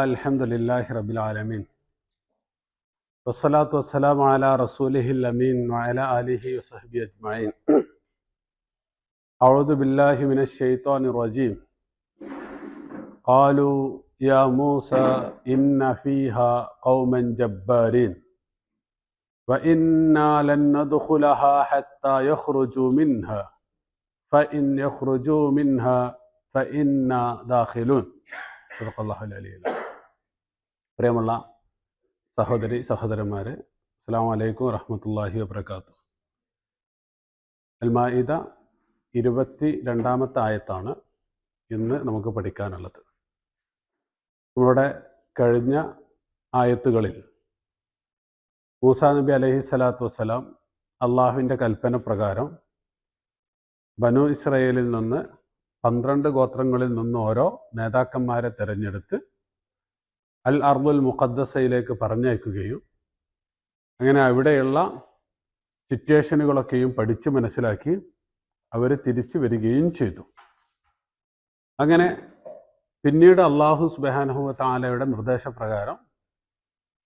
അൽഹംദുലില്ലാഹി റബ്ബിൽ ആലമീൻ വസ്സലാത്തു വസ്സലാമു അലാ റസൂലിഹിൽ അമീൻ വഅലാ ആലിഹി വസഹ്ബിഹി അജ്മഈൻ. അഊദു ബില്ലാഹി മിനശ് ശൈത്വാനിർ റജീം. ഖാലൂ യാ മൂസാ ഇന്ന ഫീഹാ ഖൗമൻ ജബ്ബാരീൻ വഇന്നാ ലൻ നദ്ഖുലഹാ ഹത്താ യഖ്റുജൂ മിൻഹാ ഫഇൻ യഖ്റുജൂ മിൻഹാ ഫഇന്നാ ദാഖിലൂൻ. സദഖല്ലാഹുൽ അലിയ്യുൽ അലീം. പ്രിയമുള്ള സഹോദരി സഹോദരന്മാരെ, അസ്സലാമു അലൈക്കും വറഹ്മത്തുള്ളാഹി വബറകാതുഹു. അൽ മാഇദ 22-ാമത്തെ ആയത്താണ് ഇന്ന് നമുക്ക് പഠിക്കാനുള്ളത്. നമ്മുടെ കഴിഞ്ഞ ആയത്തുകളിൽ മൂസാ നബി അലൈഹി സ്വലാത്തു വസ്സലാം അള്ളാഹുവിൻ്റെ കൽപ്പന പ്രകാരം ബനു ഇസ്രായേലിൽ നിന്ന് 12 ഗോത്രങ്ങളിൽ നിന്ന് ഓരോ നേതാക്കന്മാരെ തിരഞ്ഞെടുത്ത് അൽ അർദുൽ മുഖദ്ദസയിലേക്ക് പറഞ്ഞയക്കുകയും അങ്ങനെ അവിടെയുള്ള സിറ്റുവേഷനുകളൊക്കെയും പഠിച്ച് മനസ്സിലാക്കി അവർ തിരിച്ചു വരികയും ചെയ്തു. അങ്ങനെ പിന്നീട് അള്ളാഹു സുബ്ഹാനഹു വ തആലയുടെ നിർദ്ദേശപ്രകാരം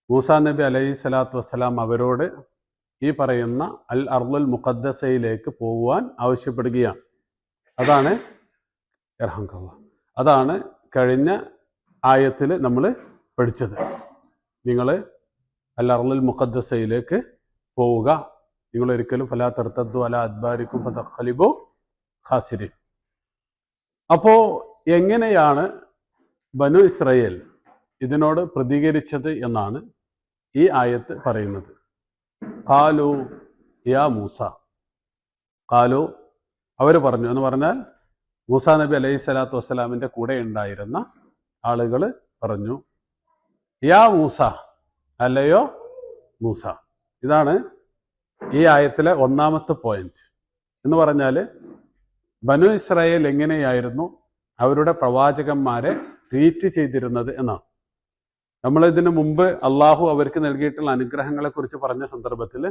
മൂസാ നബി അലൈഹി സ്വലാത്തു വസ്സലാം അവരോട് ഈ പറയുന്ന അൽ അർദുൽ മുഖദ്ദസയിലേക്ക് പോകുവാൻ ആവശ്യപ്പെടുകയാണ്. അതാണ് കഴിഞ്ഞ ആയത്തിൽ നമ്മൾ പഠിച്ചത്. നിങ്ങൾ അൽ അർദുൽ മുഖദ്ദസയിലേക്ക് പോവുക, നിങ്ങൾ ഒരിക്കലും ഫലാ തർതദ്ദു അലാ അദ്ബാരിക്കും ഫതഖ്ലിബു ഖാസിരീൻ. അപ്പോൾ എങ്ങനെയാണ് ബനു ഇസ്രായേൽ ഇതിനോട് പ്രതികരിച്ചത് എന്നാണ് ഈ ആയത്ത് പറയുന്നത്. ഖാലു യാ മൂസ, ഖാലു അവർ പറഞ്ഞു എന്ന് പറഞ്ഞാൽ മൂസാ നബി അലൈഹി സ്വലാത്തു വസ്സലാമിൻ്റെ കൂടെ ഉണ്ടായിരുന്ന ആളുകൾ പറഞ്ഞു, യാ മൂസ, അല്ലയോ മൂസ. ഇതാണ് ഈ ആയത്തിലെ ഒന്നാമത്തെ പോയിന്റ്. എന്ന് പറഞ്ഞാൽ ബനു ഇസ്രായേൽ എങ്ങനെയായിരുന്നു അവരുടെ പ്രവാചകന്മാരെ ട്രീറ്റ് ചെയ്തിരുന്നത് എന്നാണ്. നമ്മളിതിനു മുമ്പ് അള്ളാഹു അവർക്ക് നൽകിയിട്ടുള്ള അനുഗ്രഹങ്ങളെ കുറിച്ച് പറഞ്ഞ സന്ദർഭത്തിൽ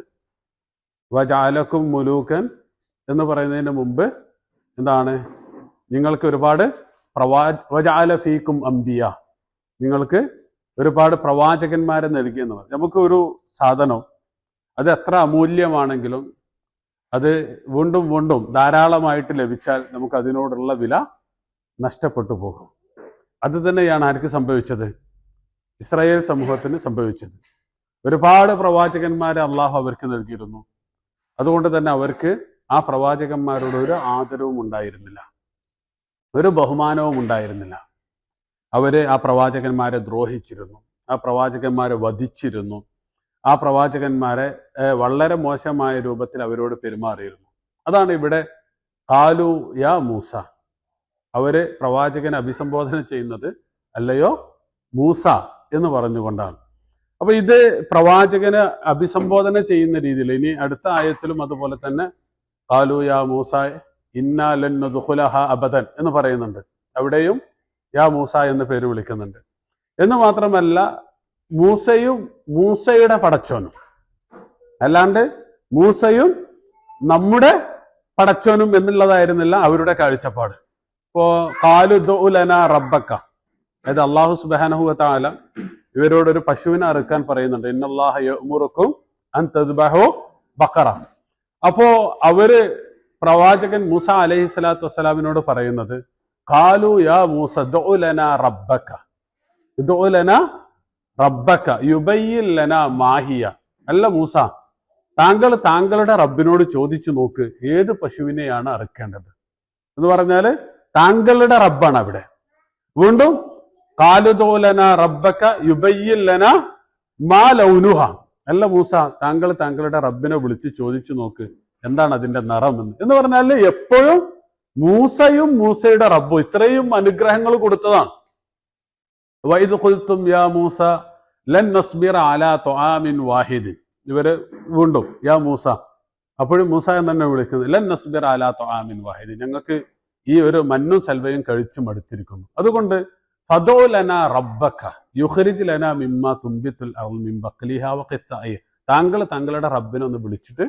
വജഅലകും മുലൂകൻ എന്ന് പറയുന്നതിന് മുമ്പ് എന്താണ്, നിങ്ങൾക്ക് ഒരുപാട് വജഅല ഫീക്കും അംബിയ, നിങ്ങൾക്ക് ഒരുപാട് പ്രവാചകന്മാരെ നൽകിയെന്ന് പറഞ്ഞു. നമുക്ക് ഒരു സാധനം അത് എത്ര അമൂല്യമാണെങ്കിലും അത് വീണ്ടും വീണ്ടും ധാരാളമായിട്ട് ലഭിച്ചാൽ നമുക്ക് അതിനോടുള്ള വില നഷ്ടപ്പെട്ടു പോകും. അത് തന്നെയാണ് ആർക്ക് സംഭവിച്ചത്? ഇസ്രായേൽ സമൂഹത്തിന് സംഭവിച്ചത്. ഒരുപാട് പ്രവാചകന്മാരെ അള്ളാഹു അവർക്ക് നൽകിയിരുന്നു. അതുകൊണ്ട് തന്നെ അവർക്ക് ആ പ്രവാചകന്മാരോട് ഒരു ആദരവും ഉണ്ടായിരുന്നില്ല, ഒരു ബഹുമാനവും ഉണ്ടായിരുന്നില്ല. അവർ ആ പ്രവാചകന്മാരെ ദ്രോഹിച്ചിരുന്നു, ആ പ്രവാചകന്മാരെ വധിച്ചിരുന്നു, ആ പ്രവാചകന്മാരെ വളരെ മോശമായ രൂപത്തിൽ അവരോട് പെരുമാറിയിരുന്നു. അതാണ് ഇവിടെ ഖാലു യാ മൂസ, അവര് പ്രവാചകനെ അഭിസംബോധന ചെയ്യുന്നത് അല്ലയോ മൂസ എന്ന് പറഞ്ഞുകൊണ്ടാണ്. അപ്പൊ ഇത് പ്രവാചകനെ അഭിസംബോധന ചെയ്യുന്ന രീതിയിൽ ഇനി അടുത്ത ആയത്തിലും അതുപോലെ തന്നെ ഖാലു യാ മൂസ ഇന്നാ ലൻ നദ്ഖുലഹ അബദൻ എന്ന് പറയുന്നുണ്ട്. അവിടെയും യാ മൂസ എന്ന് പേര് വിളിക്കുന്നുണ്ട്. എന്ന് മാത്രമല്ല മൂസയും മൂസയുടെ പടച്ചോനും, അല്ലാണ്ട് മൂസയും നമ്മുടെ പടച്ചോനും എന്നുള്ളതായിരുന്നില്ല അവരുടെ കാഴ്ചപ്പാട്. ഇപ്പോ ഖാലു ദഉ ലനാ റബ്ബക, അതായത് അല്ലാഹു സുബ്ഹാനഹു വ തആല ഇവരോടൊരു പശുവിനെ അറുക്കാൻ പറയുന്നുണ്ട്. ഇന്നല്ലാഹ യഅ്മുറുക്കും അൻ തദ്ബഹു ബഖറ. അപ്പോ അവര് പ്രവാചകൻ മൂസ അലൈഹി സ്വലാത്തു വസ്സലാമിനോട് പറയുന്നത് ഖാലു യാ മൂസ ദഉ ലനാ റബ്ബക, ദഉ ലനാ റബ്ബക യുബയ്യിൻ ലനാ മാഹിയ. അല്ല മൂസ, താങ്കളുടെ റബ്ബിനോട് ചോദിച്ചു നോക്ക് ഏത് പശുവിനെയാണ് അറുക്കേണ്ടത് എന്ന് പറഞ്ഞാൽ താങ്കളുടെ റബ്ബാണ് അവിടെ. വീണ്ടും ഖാലു ദഉ ലനാ റബ്ബക യുബയ്യിൻ ലനാ മാ ലൗനുഹ. അല്ല മൂസ, താങ്കളുടെ റബ്ബിനെ വിളിച്ച് ചോദിച്ചു നോക്ക് എന്താണ് അതിന്റെ നിറം എന്ന് പറഞ്ഞാൽ എപ്പോഴും മൂസയും മൂസയുടെ റബ്ബും ഇത്രയും അനുഗ്രഹങ്ങൾ കൊടുത്തതാണ്. വഇദ് ഖുൽതും യാ മൂസ ലൻ നസ്ബിറ അലാ തുആമിൻ വാഹിദിൻ. ഇവര് വീണ്ടും യാ മൂസ, അപ്പോഴും മൂസ എന്ന് തന്നെ വിളിക്കുന്നത് ലൻ നസ്ബിറ അലാ തുആമിൻ വാഹിദിൻ, ഞങ്ങൾക്ക് ഈ ഒരു മന്നും സൽവയും കഴിച്ചു മടുത്തിരിക്കുന്നു. അതുകൊണ്ട് ഫദഉ ലനാ റബ്ബക യുഖ്രിജ് ലനാ മിമ്മാ തുംബിത്തുൽ അർള് മിൻ ബഖ്ലിഹാ വഖിത്താഇ. താങ്കളുടെ റബ്ബിനെ ഒന്ന് വിളിച്ചിട്ട്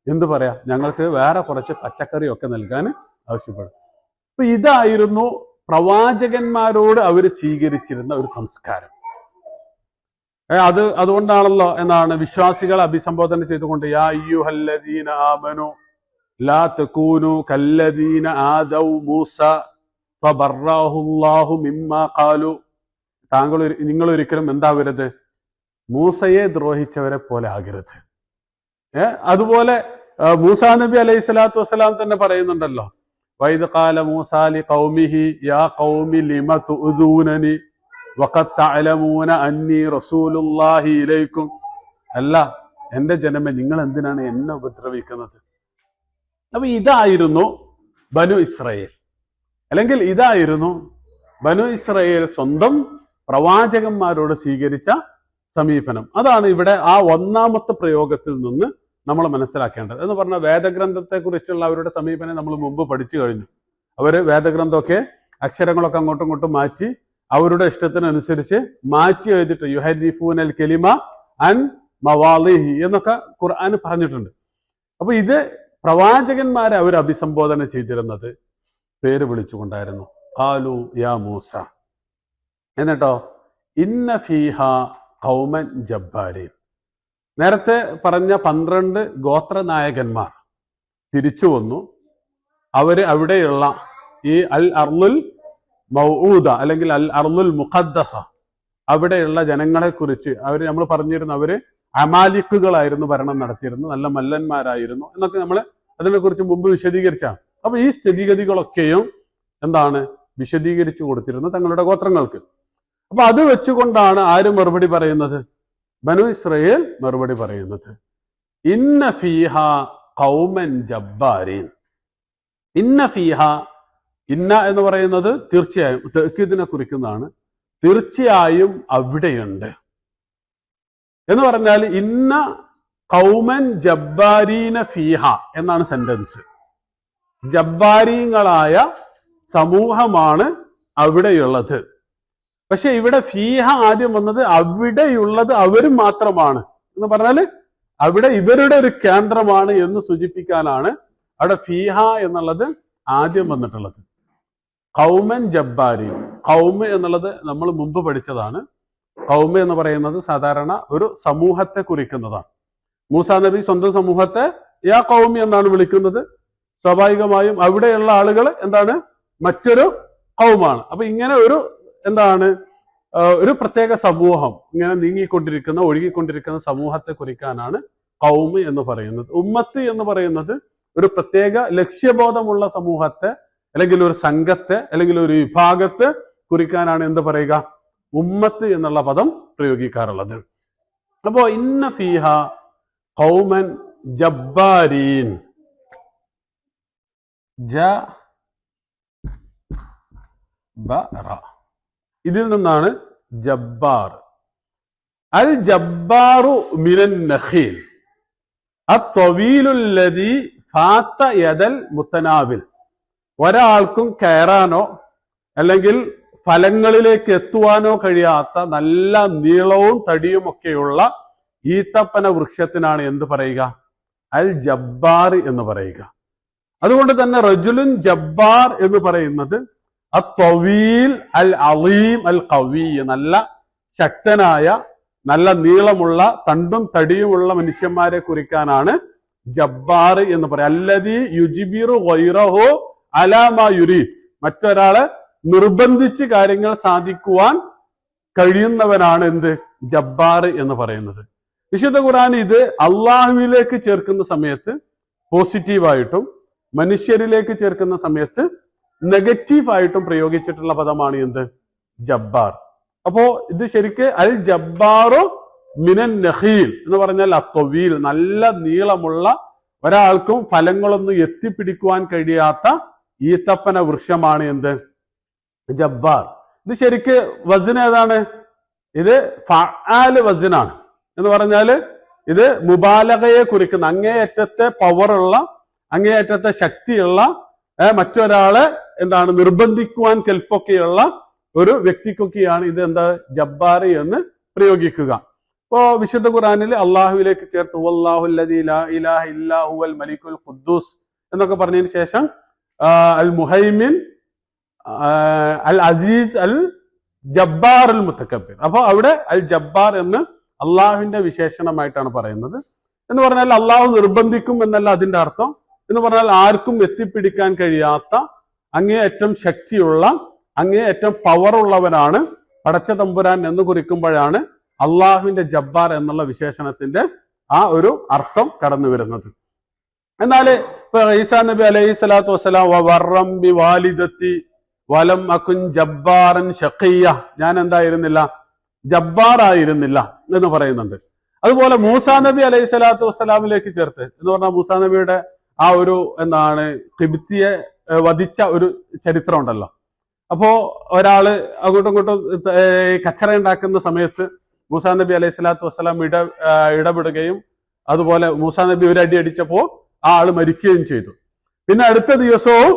എന്ത് പറയാ, ഞങ്ങൾക്ക് വേറെ കുറച്ച് പച്ചക്കറിയൊക്കെ നൽകാൻ ആവശ്യപ്പെടും. അപ്പൊ ഇതായിരുന്നു പ്രവാചകന്മാരോട് അവർ സ്വീകരിച്ചിരുന്ന ഒരു സംസ്കാരം. അതുകൊണ്ടാണല്ലോ എന്നാണ് വിശ്വാസികളെ അഭിസംബോധന ചെയ്തുകൊണ്ട് യാ അയ്യുഹല്ലദീന ആമനു ലാ തകൂനു കല്ലദീന ആദൗ മൂസ ഫബറഹുല്ലാഹു മിമ്മാ ഖാലു. നിങ്ങൾ ഒരിക്കലും എന്താവരുത്, മൂസയെ ദ്രോഹിച്ചവരെ പോലെ ആകരുത്. അതുപോലെ മൂസാ നബി അലൈഹി സ്വലാത്തു വസ്സലാം തന്നെ പറയുന്നുണ്ടല്ലോ, വൈദ് ഖാല മൂസാ ലി ഖൗമിഹി യാ ഖൗമി ലിമ തുഉദൂനനി വഖദ് തഅലമൂന അന്നി റസൂലുള്ളാഹി ഇലൈക്കും. അല്ല, എന്റെ ജനമേ, നിങ്ങൾ എന്തിനാണ് എന്നെ ഉപദ്രവിക്കുന്നത്? അപ്പൊ ഇതായിരുന്നു ബനു ഇസ്രായേൽ, അല്ലെങ്കിൽ ഇതായിരുന്നു ബനു ഇസ്രായേൽ സ്വന്തം പ്രവാചകന്മാരോട് സ്വീകരിച്ച സമീപനം. അതാണ് ഇവിടെ ആ ഒന്നാമത്തെ പ്രയോഗത്തിൽ നിന്ന് നമ്മൾ മനസ്സിലാക്കേണ്ടത്. എന്ന് പറഞ്ഞാൽ വേദഗ്രന്ഥത്തെ കുറിച്ചുള്ള അവരുടെ സമീപനം നമ്മൾ മുമ്പ് പഠിച്ചു കഴിഞ്ഞു. അവര് വേദഗ്രന്ഥമൊക്കെ അക്ഷരങ്ങളൊക്കെ അങ്ങോട്ടും ഇങ്ങോട്ടും മാറ്റി അവരുടെ ഇഷ്ടത്തിനനുസരിച്ച് മാറ്റി എഴുതിയിട്ട് യുഹരിഫൂനൽ കലിമ അൻ മവാലിഹി എന്നൊക്കെ ഖുർആൻ പറഞ്ഞിട്ടുണ്ട്. അപ്പൊ ഇത് പ്രവാചകന്മാരെ അവർ അഭിസംബോധന ചെയ്തിരുന്നത് പേര് വിളിച്ചുകൊണ്ടായിരുന്നു. ഖാലു യാ മൂസ. എന്നിട്ടോ ഇന്ന ഫീഹ ഖൗമൻ ജബ്ബാരീൻ. നേരത്തെ പറഞ്ഞ 12 ഗോത്രനായകന്മാർ തിരിച്ചു വന്നു. അവര് അവിടെയുള്ള ഈ അൽ അർലുൽ മൗഊദ അല്ലെങ്കിൽ അൽ അർലുൽ മുഖദ്ദസ, അവിടെയുള്ള ജനങ്ങളെ കുറിച്ച് നമ്മൾ പറഞ്ഞിരുന്നു, അവര് അമാലിക്കുകളായിരുന്നു ഭരണം നടത്തിയിരുന്നു, നല്ല മല്ലന്മാരായിരുന്നു എന്നൊക്കെ നമ്മൾ അതിനെക്കുറിച്ച് മുമ്പ് വിശദീകരിച്ചാണ്. അപ്പൊ ഈ സ്ഥിതിഗതികളൊക്കെയും എന്താണ് വിശദീകരിച്ചു കൊടുത്തിരുന്നു തങ്ങളുടെ ഗോത്രങ്ങൾക്ക്. അപ്പൊ അത് വെച്ചുകൊണ്ടാണ് ആര് മറുപടി പറയുന്നത്? ബനു ഇസ്രായേൽ മറുപടി പറയുന്നത് ഇന്ന ഫീഹ ഖൗമൻ ജബ്ബാരീൻ. ഇന്ന ഫീഹ, ഇന്ന എന്ന് പറയുന്നത് തീർച്ചയായും തഅ്കീദിനെ കുറിക്കുന്നതാണ്. തീർച്ചയായും അവിടെയുണ്ട് എന്ന് പറഞ്ഞാൽ ഇന്ന ഖൗമൻ ജബ്ബാരീന ഫീഹ എന്നാണ് സെന്റൻസ്. ജബ്ബാരീങ്ങളായ സമൂഹമാണ് അവിടെയുള്ളത്. പക്ഷെ ഇവിടെ ഫീഹ ആദ്യം വന്നത് അവിടെയുള്ളത് അവരും മാത്രമാണ് എന്ന് പറഞ്ഞാല് അവിടെ ഇവരുടെ ഒരു കേന്ദ്രമാണ് എന്ന് സൂചിപ്പിക്കാനാണ് അവിടെ ഫീഹ എന്നുള്ളത് ആദ്യം വന്നിട്ടുള്ളത്. ഖൗമൻ ജബ്ബാരി. ഖൗമ് എന്നുള്ളത് നമ്മൾ മുമ്പ് പഠിച്ചതാണ്. ഖൗമ് എന്ന് പറയുന്നത് സാധാരണ ഒരു സമൂഹത്തെ കുറിക്കുന്നതാണ്. മൂസാ നബി സ്വന്തം സമൂഹത്തെ യാ ഖൗമി എന്നാണ് വിളിക്കുന്നത്. സ്വാഭാവികമായും അവിടെയുള്ള ആളുകൾ എന്താണ്, മറ്റൊരു ഖൗമാണ്. അപ്പൊ ഇങ്ങനെ ഒരു എന്താണ് ഒരു പ്രത്യേക സമൂഹം, ഇങ്ങനെ നീങ്ങിക്കൊണ്ടിരിക്കുന്ന ഒഴുകിക്കൊണ്ടിരിക്കുന്ന സമൂഹത്തെ കുറിക്കാനാണ് ഖൗമ് എന്ന് പറയുന്നത്. ഉമ്മത്ത് എന്ന് പറയുന്നത് ഒരു പ്രത്യേക ലക്ഷ്യബോധമുള്ള സമൂഹത്തെ അല്ലെങ്കിൽ ഒരു സംഘത്തെ അല്ലെങ്കിൽ ഒരു വിഭാഗത്തെ കുറിക്കാനാണ് എന്ത് പറയുക, ഉമ്മത്ത് എന്നുള്ള പദം പ്രയോഗിക്കാറുള്ളത്. അപ്പോ ഇന്ന ഫീഹ ഖൗമൻ ജബ്ബാരീൻ. ഇതിൽ നിന്നാണ് ജബ്ബാർ. അൽ ജബ്ബാറു മിനൻ നഖീൽ അത്വീലുല്ലദീ ഫാത്ത യദൽ മുത്തനാബിൽ. ഒരാൾക്കും കയറാനോ അല്ലെങ്കിൽ ഫലങ്ങളിലേക്ക് എത്തുവാനോ കഴിയാത്ത നല്ല നീളവും തടിയും ഒക്കെയുള്ള ഈത്തപ്പന വൃക്ഷത്തിനാണ് എന്ത് പറയുക, അൽ ജബ്ബാർ എന്ന് പറയുക. അതുകൊണ്ട് തന്നെ റജുലുൻ ജബ്ബാർ എന്ന് പറയുന്നത് അത്വീൽ അൽ അലീം അൽ ഖവി, നല്ല ശക്തനായ നല്ല നീളമുള്ള തണ്ടും തടിയുമുള്ള മനുഷ്യന്മാരെ കുറിക്കാനാണ് ജബ്ബാർ എന്ന് പറയാം. അല്ലദീ യുജിബിറു ഗൈറഹു അലാ മാ യുരീദ്. മറ്റൊരാളെ നിർബന്ധിച്ച് കാര്യങ്ങൾ സാധിക്കുവാൻ കഴിയുന്നവനാണ് എന്ത്, ജബ്ബാർ എന്ന് പറയുന്നത്. വിശുദ്ധ ഖുർആൻ ഇത് അള്ളാഹുവിലേക്ക് ചേർക്കുന്ന സമയത്ത് പോസിറ്റീവായിട്ടും മനുഷ്യരിലേക്ക് ചേർക്കുന്ന സമയത്ത് നെഗറ്റീവായിട്ടും പ്രയോഗിച്ചിട്ടുള്ള പദമാണ് എന്ത്, ജബ്ബാർ. അപ്പോ ഇത് ശരിക്ക് അൽ ജബ്ബാറു മിനൻ നഖീൽ എന്ന് പറഞ്ഞാൽ അത്വീൽ, നല്ല നീളമുള്ള ഒരാൾക്കും ഫലങ്ങളൊന്നും എത്തിപ്പിടിക്കുവാൻ കഴിയാത്ത ഈത്തപ്പന വൃക്ഷമാണ് എന്ത്, ജബ്ബാർ. ഇത് ശരിക്ക് വസ്ൻ ഏതാണ്, ഇത് ഫഅൽ വസ്നാണ്. എന്ന് പറഞ്ഞാല് ഇത് മുബാലഗയെ കുറിക്കുന്ന, അങ്ങേയറ്റത്തെ പവറുള്ള അങ്ങേയറ്റത്തെ ശക്തിയുള്ള മറ്റൊരാളെ എന്താണ് നിർബന്ധിക്കുവാൻ കെൽപ്പൊക്കെയുള്ള ഒരു വ്യക്തിക്കൊക്കെയാണ് ഇത് എന്താ ജബ്ബാർ എന്ന് പ്രയോഗിക്കുക. ഇപ്പോ വിശുദ്ധ ഖുർആനിൽ അള്ളാഹുവിലേക്ക് ചേർത്ത് വല്ലാഹുല്ലദീ ലാ ഇലാഹ ഇല്ലാ ഹുവൽ മലിക്കുൽ ഖുദ്ദൂസ് എന്നൊക്കെ പറഞ്ഞതിന് ശേഷം അൽ മുഹൈമിൻ അൽ അസീസ് അൽ ജബ്ബാർ അൽ മുത്തക്കബിർ. അപ്പൊ അവിടെ അൽ ജബ്ബാർ എന്ന് അള്ളാഹുവിന്റെ വിശേഷണമായിട്ടാണ് പറയുന്നത്. എന്ന് പറഞ്ഞാൽ അള്ളാഹു നിർബന്ധിക്കും എന്നല്ല അതിന്റെ അർത്ഥം. എന്ന് പറഞ്ഞാൽ ആർക്കും എത്തിപ്പിടിക്കാൻ കഴിയാത്ത അങ്ങേയറ്റം ശക്തിയുള്ള അങ്ങേയറ്റം പവർ ഉള്ളവനാണ് പടച്ച തമ്പുരാൻ എന്ന് കുറിക്കുമ്പോഴാണ് അള്ളാഹുവിന്റെ ജബ്ബാർ എന്നുള്ള വിശേഷണത്തിന്റെ ആ ഒരു അർത്ഥം കടന്നു വരുന്നത്. എന്നാല് ഇപ്പൊ ഈസാ നബി അലൈഹി സ്വലാത്തു വസ്സലാം വറം ബി വാലിദത്തി വലം അകുൻ ജബ്ബാറൻ ഷഖിയ്യ, ഞാൻ എന്തായിരുന്നില്ല, ജബ്ബാർ ആയിരുന്നില്ല എന്ന് പറയുന്നുണ്ട്. അതുപോലെ മൂസാ നബി അലൈഹി സ്വലാത്തു വസ്സലാമിലേക്ക് ചേർത്ത് എന്ന് പറഞ്ഞാൽ മൂസാ നബിയുടെ ആ ഒരു എന്താണ് ഖിബ്തിയെ വധിച്ച ഒരു ചരിത്രം ഉണ്ടല്ലോ. അപ്പോ ഒരാള് അങ്ങോട്ടും ഇങ്ങോട്ടും കച്ചറ ഉണ്ടാക്കുന്ന സമയത്ത് മൂസാ നബി അലൈഹി സ്വലാത്തു വസ്സലാം ഇടപെടുകയും അതുപോലെ മൂസാ നബി ഒരു അടി അടിച്ചപ്പോ ആ ആള് മരിക്കുകയും ചെയ്തു. പിന്നെ അടുത്ത ദിവസവും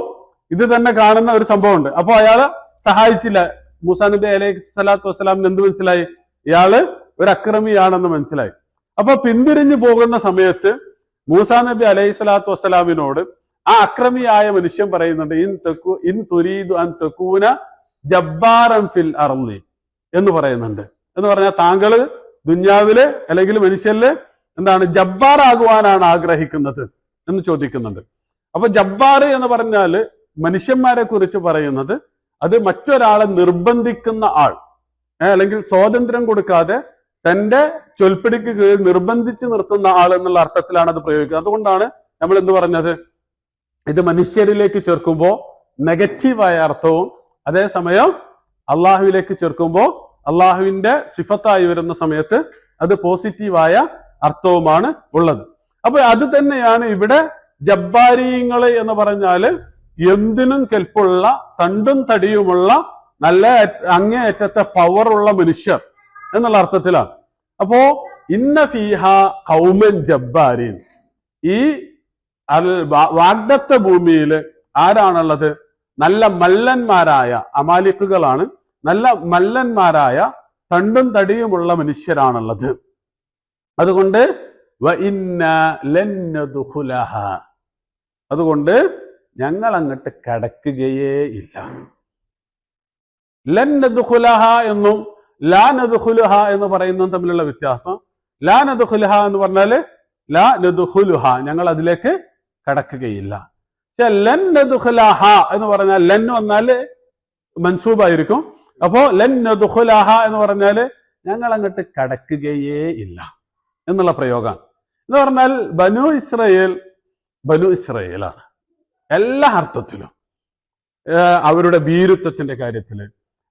ഇത് തന്നെ കാണുന്ന ഒരു സംഭവമുണ്ട്. അപ്പൊ അയാളെ സഹായിച്ചില്ല. മൂസാ നബി അലൈഹി സ്വലാത്തു വസ്സലാമിന് എന്ത് മനസ്സിലായി? ഇയാള് ഒരു അക്രമിയാണെന്ന് മനസ്സിലായി. അപ്പൊ പിന്തിരിഞ്ഞു പോകുന്ന സമയത്ത് മൂസാ നബി അലൈഹി സ്വലാത്തു വസ്സലാമിനോട് ആ അക്രമിയായ മനുഷ്യൻ പറയുന്നുണ്ട്, ഇൻ തുരീദു അൻ തകൂന ജബ്ബാറൻ ഫിൽ അർളി എന്ന് പറയുന്നുണ്ട്. എന്ന് പറഞ്ഞാൽ താങ്കള് ദുന്യാവില് അല്ലെങ്കിൽ മനുഷ്യരില് എന്താണ് ജബ്ബാർ ആകുവാനാണ് ആഗ്രഹിക്കുന്നത് എന്ന് ചോദിക്കുന്നുണ്ട്. അപ്പൊ ജബ്ബാർ എന്ന് പറഞ്ഞാല് മനുഷ്യന്മാരെ കുറിച്ച് പറയുന്നത് അത് മറ്റൊരാളെ നിർബന്ധിക്കുന്ന ആൾ, അല്ലെങ്കിൽ സ്വാതന്ത്ര്യം കൊടുക്കാതെ തന്റെ ചൊൽപ്പിടിക്ക് കീഴിൽ നിർബന്ധിച്ച് നിർത്തുന്ന ആൾ എന്നുള്ള അർത്ഥത്തിലാണ് അത് പ്രയോഗിക്കുന്നത്. അതുകൊണ്ടാണ് നമ്മൾ എന്ത് പറഞ്ഞത്, ഇത് മനുഷ്യരിലേക്ക് ചേർക്കുമ്പോൾ നെഗറ്റീവായ അർത്ഥവും അതേസമയം അള്ളാഹുവിലേക്ക് ചേർക്കുമ്പോൾ അള്ളാഹുവിന്റെ സിഫത്തായി വരുന്ന സമയത്ത് അത് പോസിറ്റീവായ അർത്ഥവുമാണ് ഉള്ളത്. അപ്പൊ അത് തന്നെയാണ് ഇവിടെ ജബ്ബാരീങ്ങള് എന്ന് പറഞ്ഞാല് എന്തിനും കെൽപ്പുള്ള തണ്ടും തടിയുമുള്ള നല്ല അങ്ങേയറ്റത്തെ പവറുള്ള മനുഷ്യർ എന്നുള്ള അർത്ഥത്തിലാണ്. അപ്പോ ഇന്ന ഫീഹ ഖൗമൻ ജബ്ബാരീൻ, ഈ വാഗ്ദത്ത ഭൂമിയിൽ ആരാണുള്ളത്? നല്ല മല്ലന്മാരായ അമാലിക്കുകളാണ്, നല്ല മല്ലന്മാരായ തണ്ടും തടിയുമുള്ള മനുഷ്യരാണുള്ളത്. അതുകൊണ്ട് അതുകൊണ്ട് ഞങ്ങൾ അങ്ങോട്ട് കടക്കുകയേ ഇല്ല. ലൻ നദ്ഖുലഹ എന്നും ലാ നദ്ഖുലുഹ എന്ന് പറയുന്നതും തമ്മിലുള്ള വ്യത്യാസം. ലാ നദ്ഖുലുഹ എന്ന് പറഞ്ഞാല് ലാ നദ്ഖുലുഹ, ഞങ്ങൾ അതിലേക്ക് കടക്കുകയില്ല. പക്ഷെ ലൻ നദ്ഖുലഹ എന്ന് പറഞ്ഞാൽ ലൻ വന്നാല് മൻസൂബായിരിക്കും. അപ്പോ ലൻ നദ്ഖുലഹ എന്ന് പറഞ്ഞാല് ഞങ്ങൾ അങ്ങോട്ട് കടക്കുകയേ ഇല്ല എന്നുള്ള പ്രയോഗമാണ്. എന്ന് പറഞ്ഞാൽ ബനു ഇസ്രയേലാണ് എല്ലാ അർത്ഥത്തിലും. അവരുടെ ഭീരുത്വത്തിന്റെ കാര്യത്തില്,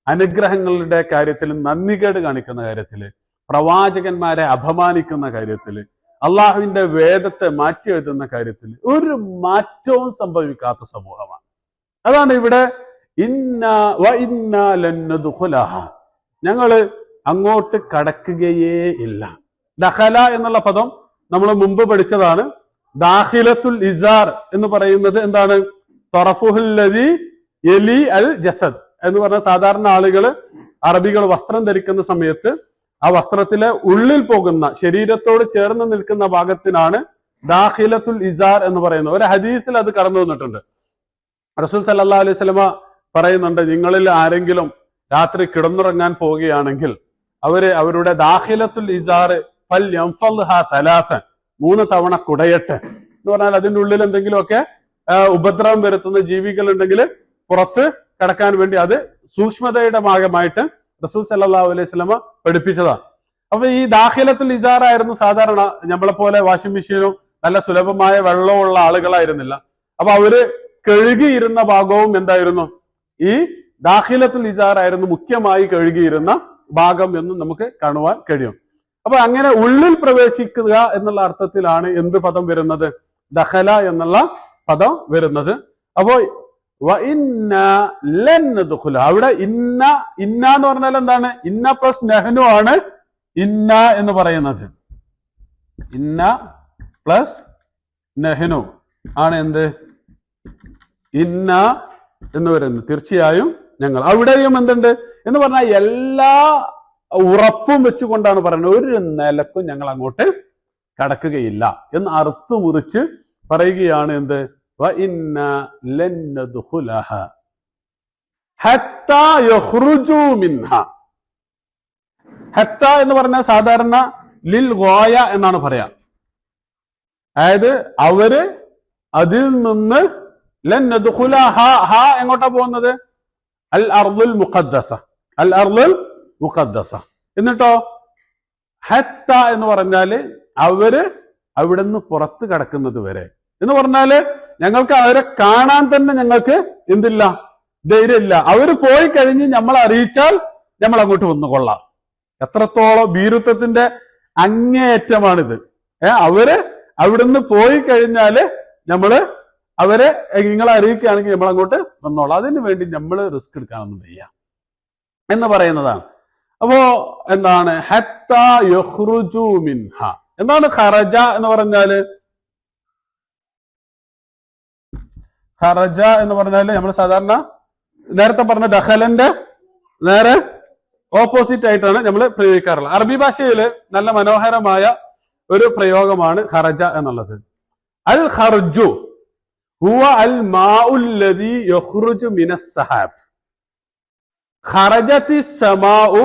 അനുഗ്രഹങ്ങളുടെ കാര്യത്തിൽ നന്ദികേട് കാണിക്കുന്ന കാര്യത്തില്, പ്രവാചകന്മാരെ അപമാനിക്കുന്ന കാര്യത്തില്, അള്ളാഹുവിന്റെ വേദത്തെ മാറ്റി എഴുതുന്ന കാര്യത്തിൽ ഒരു മാറ്റവും സംഭവിക്കാത്ത സമൂഹമാണ്. അതാണ് ഇവിടെ ഞങ്ങള് അങ്ങോട്ട് കടക്കുകയേ ഇല്ല. ദഖല എന്നുള്ള പദം നമ്മൾ മുമ്പ് പഠിച്ചതാണ്. ദാഖിലത്തുൽ ഇസാർ എന്ന് പറയുന്നത് എന്താണ്? തറഫുഹുല്ലദി യലി അൽ ജസദ് എന്ന് പറഞ്ഞ സാധാരണ ആളുകൾ അറബികൾ വസ്ത്രം ധരിക്കുന്ന സമയത്ത് ആ വസ്ത്രത്തിലെ ഉള്ളിൽ പോകുന്ന ശരീരത്തോട് ചേർന്ന് നിൽക്കുന്ന ഭാഗത്തിനാണ് ദാഖിലത്തുൽ ഇസാർ എന്ന് പറയുന്നത്. ഒരു ഹദീസിൽ അത് കടന്നു വന്നിട്ടുണ്ട്. റസൂൽ സല്ലല്ലാഹു അലൈഹി വസല്ലമ പറയുന്നുണ്ട്, നിങ്ങളിൽ ആരെങ്കിലും രാത്രി കിടന്നുറങ്ങാൻ പോവുകയാണെങ്കിൽ അവരുടെ ദാഖിലത്തുൽ ഇസാർ ഫൽ യൻഫൽഹ തലാസൻ, 3 തവണ കുടയട്ടെ എന്ന് പറഞ്ഞാൽ അതിന്റെ ഉള്ളിൽ എന്തെങ്കിലുമൊക്കെ ഉപദ്രവം വരുത്തുന്ന ജീവികൾ ഉണ്ടെങ്കിൽ പുറത്ത് കടക്കാൻ വേണ്ടി അത് സൂക്ഷ്മതയുടെ ഭാഗമായിട്ട് റസൂൽ സല്ലല്ലാഹു അലൈഹി വസല്ലമ പഠിപ്പിച്ചതാണ്. അപ്പൊ ഈ ദാഖിലത്തുൽ ഇസാർ ആയിരുന്നു സാധാരണ. നമ്മളെ പോലെ വാഷിംഗ് മെഷീനും നല്ല സുലഭമായ വെള്ളവും ഉള്ള ആളുകളായിരുന്നില്ല. അപ്പൊ അവര് കഴുകിയിരുന്ന ഭാഗവും എന്തായിരുന്നു? ഈ ദാഖിലത്തുൽ ഇസാർ ആയിരുന്നു മുഖ്യമായി കഴുകിയിരുന്ന ഭാഗം എന്ന് നമുക്ക് കാണുവാൻ കഴിയും. അപ്പൊ അങ്ങനെ ഉള്ളിൽ പ്രവേശിക്കുക എന്നുള്ള അർത്ഥത്തിലാണ് എന്ത് പദം വരുന്നത്? ദഖല എന്നുള്ള പദം വരുന്നത്. അപ്പോ അവിടെ ഇന്ന എന്ന് പറഞ്ഞാൽ എന്താണ്? ഇന്ന പ്ലസ് നെഹ്നു ആണ് ഇന്ന എന്ന് പറയുന്നത്. ഇന്ന പ്ലസ് നെഹ്നു ആണ് എന്ത്? ഇന്ന എന്ന് പറയുന്നത്. തീർച്ചയായും ഞങ്ങൾ. അവിടെയും എന്തുണ്ട് എന്ന് പറഞ്ഞാൽ എല്ലാ ഉറപ്പും വെച്ചുകൊണ്ടാണ് പറയുന്നത്, ഒരു നിലക്കും ഞങ്ങൾ അങ്ങോട്ട് കടക്കുകയില്ല എന്ന് അറുത്തു മുറിച്ച് പറയുകയാണ്. എന്ത്? ഹത്താ യഖ്റുജു മിൻഹ. ഹത്ത എന്ന് പറഞ്ഞാൽ സാധാരണ ലിൽ ഗോയ എന്നാണ് പറയാ. അതായത് അവര് അതിൽ നിന്ന് ലൻ നദ്ഖുല ഹ എങ്ങോട്ടാ പോകുന്നത്? അൽ അർദുൽ മുഖദ്ദസ, അൽ അർദുൽ മുഖദ്ദസ. എന്നിട്ടോ ഹത്ത എന്ന് പറഞ്ഞാല് അവര് അവിടുന്ന് പുറത്ത് കടക്കുന്നത് വരെ എന്ന് പറഞ്ഞാല് ഞങ്ങൾക്ക് അവരെ കാണാൻ തന്നെ ഞങ്ങൾക്ക് എന്തില്ല, ധൈര്യമില്ല. അവര് പോയി കഴിഞ്ഞ് നമ്മളെ അറിയിച്ചാൽ നമ്മൾ അങ്ങോട്ട് വന്നുകൊള്ളാം. എത്രത്തോളം ഭീരുത്വത്തിന്റെ അങ്ങേയറ്റമാണിത്. അവര് അവിടുന്ന് പോയി കഴിഞ്ഞാല് നമ്മള് അവരെ നിങ്ങളെ അറിയിക്കുകയാണെങ്കിൽ നമ്മൾ അങ്ങോട്ട് വന്നോളാം. അതിനു വേണ്ടി നമ്മൾ റിസ്ക് എടുക്കാനൊന്നും വയ്യ എന്ന് പറയുന്നതാണ്. അപ്പോ എന്താണ് ഹത്താ യഖ്റുജു മിൻഹ? എന്താണ് ഖറജ എന്ന് പറഞ്ഞാല്? ഖറജ എന്ന് പറഞ്ഞാല് നമ്മൾ സാധാരണ നേരത്തെ പറഞ്ഞ ദഖലന്റെ നേരെ ഓപ്പോസിറ്റ് ആയിട്ടാണ് നമ്മൾ പ്രയോഗിക്കാറുള്ളത്. അറബി ഭാഷയില് നല്ല മനോഹരമായ ഒരു പ്രയോഗമാണ് ഖറജ എന്നുള്ളത്. അൽ ഖർജു ഹുവ അൽ മാഉൽ ലദി യഖ്റുജു മിനസ് സഹാബ് ഖറജത്തി സമാഉ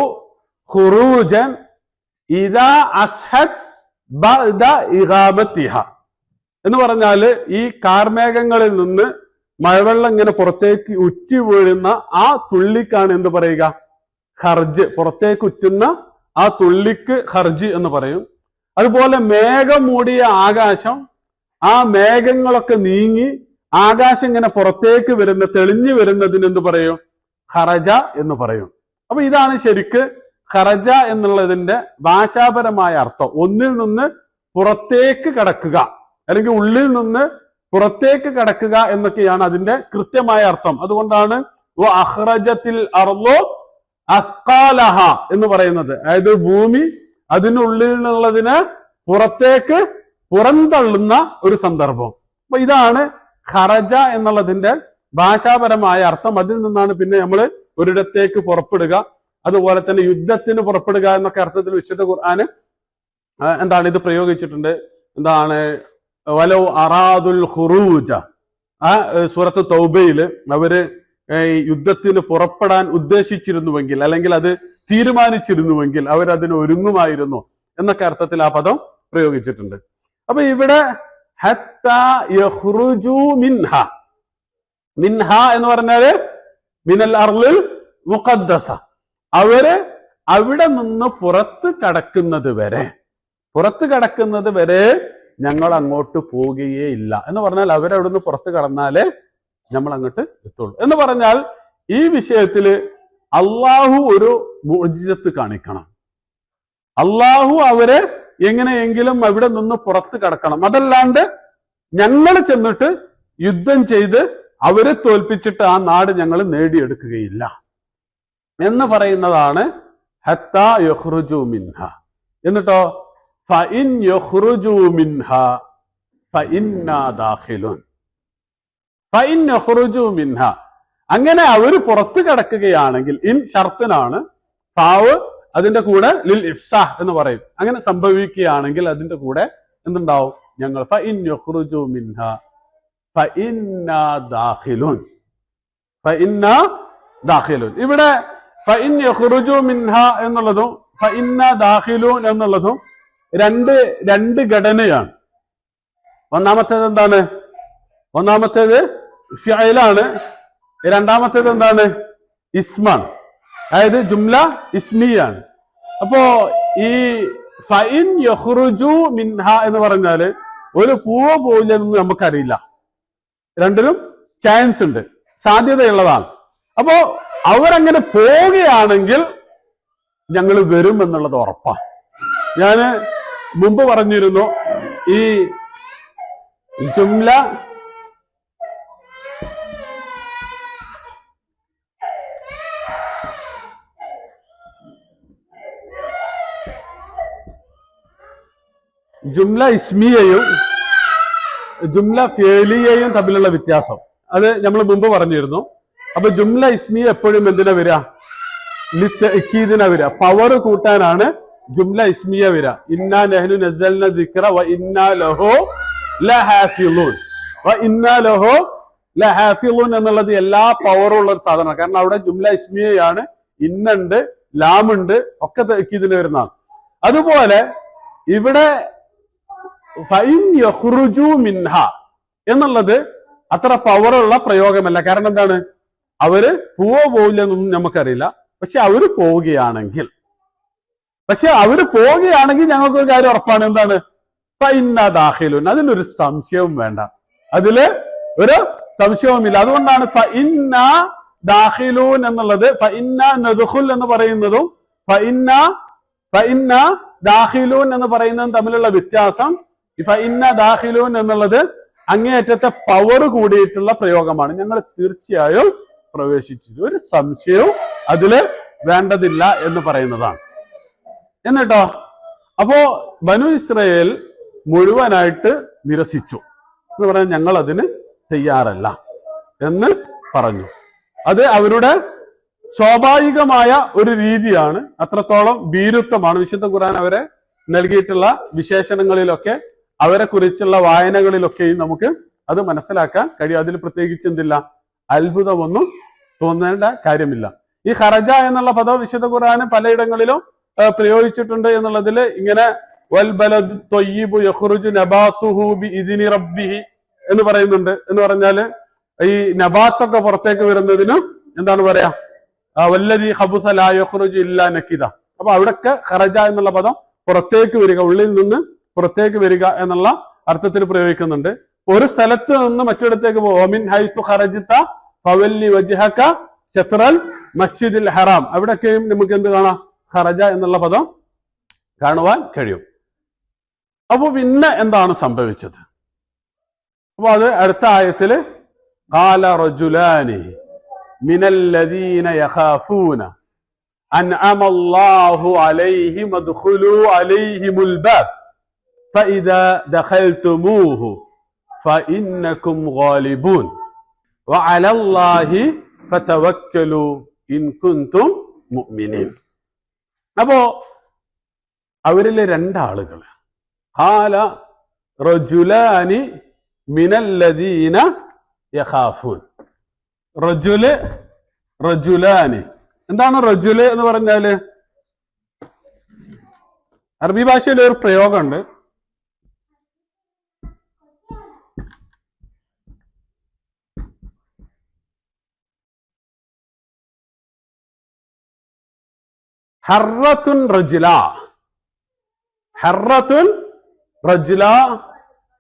ഖുറൂജൻ ഇദാ അസ്ഹത് ബഅദ ഇഗാമത്തിഹ എന്ന് പറഞ്ഞാല് ഈ കാർമേഘങ്ങളിൽ നിന്ന് മഴവെള്ളം ഇങ്ങനെ പുറത്തേക്ക് ഉറ്റി വീഴുന്ന ആ തുള്ളിക്കാണ് എന്ത് പറയുക? ഖർജ്. പുറത്തേക്ക് ഉറ്റുന്ന ആ തുള്ളിക്ക് ഖർജ് എന്ന് പറയും. അതുപോലെ മേഘം മൂടിയ ആകാശം, ആ മേഘങ്ങളൊക്കെ നീങ്ങി ആകാശം ഇങ്ങനെ പുറത്തേക്ക് വരുന്ന തെളിഞ്ഞു വരുന്നതിന് എന്ത് പറയും? ഖറജ എന്ന് പറയും. അപ്പൊ ഇതാണ് ശരിക്ക് ഖറജ എന്നുള്ളതിന്റെ ഭാഷാപരമായ അർത്ഥം. ഒന്നിൽ നിന്ന് പുറത്തേക്ക് കടക്കുക അല്ലെങ്കിൽ ഉള്ളിൽ നിന്ന് പുറത്തേക്ക് കടക്കുക എന്നൊക്കെയാണ് അതിന്റെ കൃത്യമായ അർത്ഥം. അതുകൊണ്ടാണ് അഖ്റജത്തിൽ അർളു അസ്ഖാലഹ എന്ന് പറയുന്നത്. അതായത് ഭൂമി അതിനുള്ളിൽ നിന്നുള്ളതിനെ പുറത്തേക്ക് പുറന്തള്ളുന്ന ഒരു സന്ദർഭം. അപ്പൊ ഇതാണ് ഖറജ എന്നുള്ളതിന്റെ ഭാഷാപരമായ അർത്ഥം. അതിൽ നിന്നാണ് പിന്നെ നമ്മൾ ഒരിടത്തേക്ക് പുറപ്പെടുക, അതുപോലെ തന്നെ യുദ്ധത്തിന് പുറപ്പെടുക എന്നൊക്കെ അർത്ഥത്തിൽ വിശുദ്ധ ഖുർആന് എന്താണ് ഇത് പ്രയോഗിച്ചിട്ടുണ്ട്. എന്താണ് വലൗ അറാദുൽ ഖുറൂജ, ആ സൂറത്ത് തൗബയില് അവര് യുദ്ധത്തിന് പുറപ്പെടാൻ ഉദ്ദേശിച്ചിരുന്നുവെങ്കിൽ അല്ലെങ്കിൽ അത് തീരുമാനിച്ചിരുന്നുവെങ്കിൽ അവരതിന് ഒരുങ്ങുമായിരുന്നു എന്നൊക്കെ അർത്ഥത്തിൽ ആ പദം പ്രയോഗിച്ചിട്ടുണ്ട്. അപ്പൊ ഇവിടെ ഹത്താ യഖ്റുജു മിൻഹ, മിൻഹ എന്ന് പറഞ്ഞാല് മിനൽ അർളിൽ മുഖദ്ദസ, അവര് അവിടെ നിന്ന് പുറത്ത് കടക്കുന്നത് വരെ ഞങ്ങൾ അങ്ങോട്ട് പോവുകയേ ഇല്ല എന്ന് പറഞ്ഞാൽ അവരവിടുന്ന് പുറത്ത് കടന്നാലേ നമ്മൾ അങ്ങോട്ട് എത്തുള്ളൂ എന്ന് പറഞ്ഞാൽ ഈ വിഷയത്തില് അള്ളാഹു ഒരു മുഅ്ജിസത്ത് കാണിക്കണം. അള്ളാഹു അവരെ എങ്ങനെയെങ്കിലും അവിടെ നിന്ന് പുറത്ത് കടക്കണം. അതല്ലാണ്ട് ഞങ്ങൾ ചെന്നിട്ട് യുദ്ധം ചെയ്ത് അവരെ തോൽപ്പിച്ചിട്ട് ആ നാട് ഞങ്ങൾ നേടിയെടുക്കുകയില്ല എന്ന് പറയുന്നതാണ് ഹത്താ യഖ്റുജു മിൻഹ. എന്നിട്ടോ ഫഇൻ യഖ്റുജു മിൻഹ ഫഇന്നാ ദാഖിലുൻ, ഫഇൻ യഖ്റുജു മിൻഹ, അങ്ങനെ അവര് പുറത്ത് കടക്കുകയാണെങ്കിൽ, ഇൻ ഷർത്തിനാണ്, ഫാവ് അതിന്റെ കൂടെ ലിൽ ഇഫ്സാഹ് എന്ന് പറയും. അങ്ങനെ സംഭവിക്കുകയാണെങ്കിൽ അതിന്റെ കൂടെ എന്തുണ്ടാവും? ഞങ്ങൾ ഫഇൻ യഖ്റുജു മിൻഹ ഫഇന്നാ ദാഖിലുൻ, ഫഇന്നാ ദാഖിലുൻ. ഇവിടെ ഫഇൻ യഖ്റുജു മിൻഹ എന്നുള്ളതും ഫഇന്നാ ദാഖിലൂൻ എന്നുള്ളതും രണ്ട് ഘടനയാണ്. ഒന്നാമത്തേത് എന്താണ്? ഒന്നാമത്തേത് ഫിഅലാണ്, രണ്ടാമത്തേത് എന്താണ്? ഇസ്മാണ്. അതായത് ജുംല ഇസ്മിയാണ്. അപ്പോ ഈ ഫഇൻ യഖ്റുജു മിൻഹ എന്ന് പറഞ്ഞാല് ഒരു പൂവ് പോയില്ലെന്ന് നമുക്കറിയില്ല. രണ്ടിനും ചാൻസ് ഉണ്ട്, സാധ്യതയുള്ളതാണ്. അപ്പോ അവരങ്ങനെ പോവുകയാണെങ്കിൽ ഞങ്ങൾ വരും എന്നുള്ളത് ഉറപ്പാണ്. ഞാന് മുമ്പ് പറഞ്ഞിരുന്നു ഈ ജുംല ഇസ്മിയയും ജുംല ഫിഅലിയയും തമ്മിലുള്ള വ്യത്യാസം അത് നമ്മൾ മുമ്പ് പറഞ്ഞിരുന്നു. അപ്പൊ ജുംല ഇസ്മിയ എപ്പോഴും എന്തിനാ വരിക? ലിത്തഅക്കീദിനാ വരിക, പവർ കൂട്ടാനാണ് ജുംല ഇസ്മിയ വരിക. ഇന്നാ നഹ്നു നസ്സൽന ദിക്റ വ ഇന്നാ ലഹു ലഹാഫിളൂൻ, വ ഇന്നാ ലഹു ലഹാഫിളൂൻ എന്നുള്ളത് എല്ലാ പവറും ഉള്ള ഒരു സാധനമാണ്. കാരണം അവിടെ ജുംല ഇസ്മിയയാണ്, ഇന്നുണ്ട്, ലാമുണ്ട്, ഒക്കെ ഇതിന് വരുന്നതാണ്. അതുപോലെ ഇവിടെ ഫൈൻ യഖ്റുജു മിൻഹ എന്നുള്ളത് അത്ര പവറുള്ള പ്രയോഗമല്ല. കാരണം എന്താണ്, അവര് പോവില്ല എന്നൊന്നും നമുക്കറിയില്ല. പക്ഷെ അവര് പോവുകയാണെങ്കിൽ ഞങ്ങൾക്ക് ഒരു കാര്യം ഉറപ്പാണ്. എന്താണ്? ഫൈന്ന ദാഖിലുൻ, അതിലൊരു സംശയവും വേണ്ട, അതില് ഒരു സംശയവുമില്ല. അതുകൊണ്ടാണ് ഫഇന്ന ദാഖിലൂൻ എന്നുള്ളത്. ഫഇന്ന നദ്ഖുൽ എന്ന് പറയുന്നതും ഫഇന്ന ദാഖിലൂൻ എന്ന് പറയുന്നതും തമ്മിലുള്ള വ്യത്യാസം. ഫഇന്ന ദാഖിലൂൻ എന്നുള്ളത് അങ്ങേയറ്റത്തെ പവർ കൂടിയിട്ടുള്ള പ്രയോഗമാണ്. ഞങ്ങൾ തീർച്ചയായും പ്രവേശിച്ചു, ഒരു സംശയവും അതില് വേണ്ടതില്ല എന്ന് പറയുന്നതാണ്. എന്നിട്ടോ അപ്പോ ബനു ഇസ്രായേൽ മുഴുവനായിട്ട് നിരസിച്ചു എന്ന് പറയാൻ ഞങ്ങൾ അതിന് തയ്യാറല്ല എന്ന് പറഞ്ഞു. അത് അവരുടെ സ്വാഭാവികമായ ഒരു രീതിയാണ്, അത്രത്തോളം ഭീരുത്വമാണ്. വിശുദ്ധ ഖുർആൻ അവരെ നൽകിയിട്ടുള്ള വിശേഷണങ്ങളിലൊക്കെ, അവരെ കുറിച്ചുള്ള വായനകളിലൊക്കെയും നമുക്ക് അത് മനസ്സിലാക്കാൻ കഴിയും. അതിൽ പ്രത്യേകിച്ച് എന്തില്ല, അത്ഭുതമൊന്നും തോന്നേണ്ട കാര്യമില്ല. ഈ ഖറജ എന്നുള്ള പദം വിശുദ്ധ ഖുർആൻ പലയിടങ്ങളിലും പ്രയോഗിച്ചിട്ടുണ്ട് എന്നുള്ളതിൽ ഇങ്ങനെ വൽബലദു ത്വയ്യിബു യഖ്റുജു നബാതുഹു ബിഇദ്നി റബ്ബിഹി എന്ന് പറയുന്നുണ്ട്. എന്ന് പറഞ്ഞാല് ഈ നബാത്തൊക്കെ പുറത്തേക്ക് വരുന്നതിനും എന്താണ് പറയാ, വല്ലദി ഖബുസ ലാ യഖ്റുജു ഇല്ലാ നകിദ. അപ്പൊ അവിടൊക്കെ ഖറജ എന്നുള്ള പദം പുറത്തേക്ക് വരിക, ഉള്ളിൽ നിന്ന് പുറത്തേക്ക് വരിക എന്നുള്ള അർത്ഥത്തിൽ പ്രയോഗിക്കുന്നുണ്ട്. ഒരു സ്ഥലത്ത് നിന്ന് മറ്റിടത്തേക്ക് പോകും. മിൻ ഹൈതു ഖറജ്ത ഫവല്ലി വജ്ഹക ശത്റൽ മസ്ജിദിൽ ഹറാം, അവിടെയൊക്കെയും നമുക്ക് എന്ത് കാണാം, ഖറജ എന്നുള്ള പദം കാണുവാൻ കഴിയും. അപ്പൊ പിന്നെ എന്താണ് സംഭവിച്ചത്? അപ്പൊ അത് അടുത്ത ആയത്തില് ഖാല റജുലാനി മിനല്ലദീന യഖാഫൂന അൻഅമല്ലാഹു അലൈഹിം അദ്ഖുലൂ അലൈഹിമുൽ ബാബ് ഫഇദാ ദഖൽതുമൂഹു ഫഇന്നകും ഗാലിബൂൻ വഅലല്ലാഹി ഫതവക്കലൂ ഇൻ കുൻതും മുഅ്മിനീൻ. അപ്പോ അവരിലെ രണ്ടാളുകൾ ഖാല റജുലാനി മിനല്ലദീന യഖാഫൂൻ. റജുലാനി എന്താണ് റജുല് എന്ന് പറഞ്ഞാല്? അറബി ഭാഷയിൽ ഒരു പ്രയോഗമുണ്ട്, ഹർറത്തുൻ റജുല. ഹർറത്തുൻ റജുല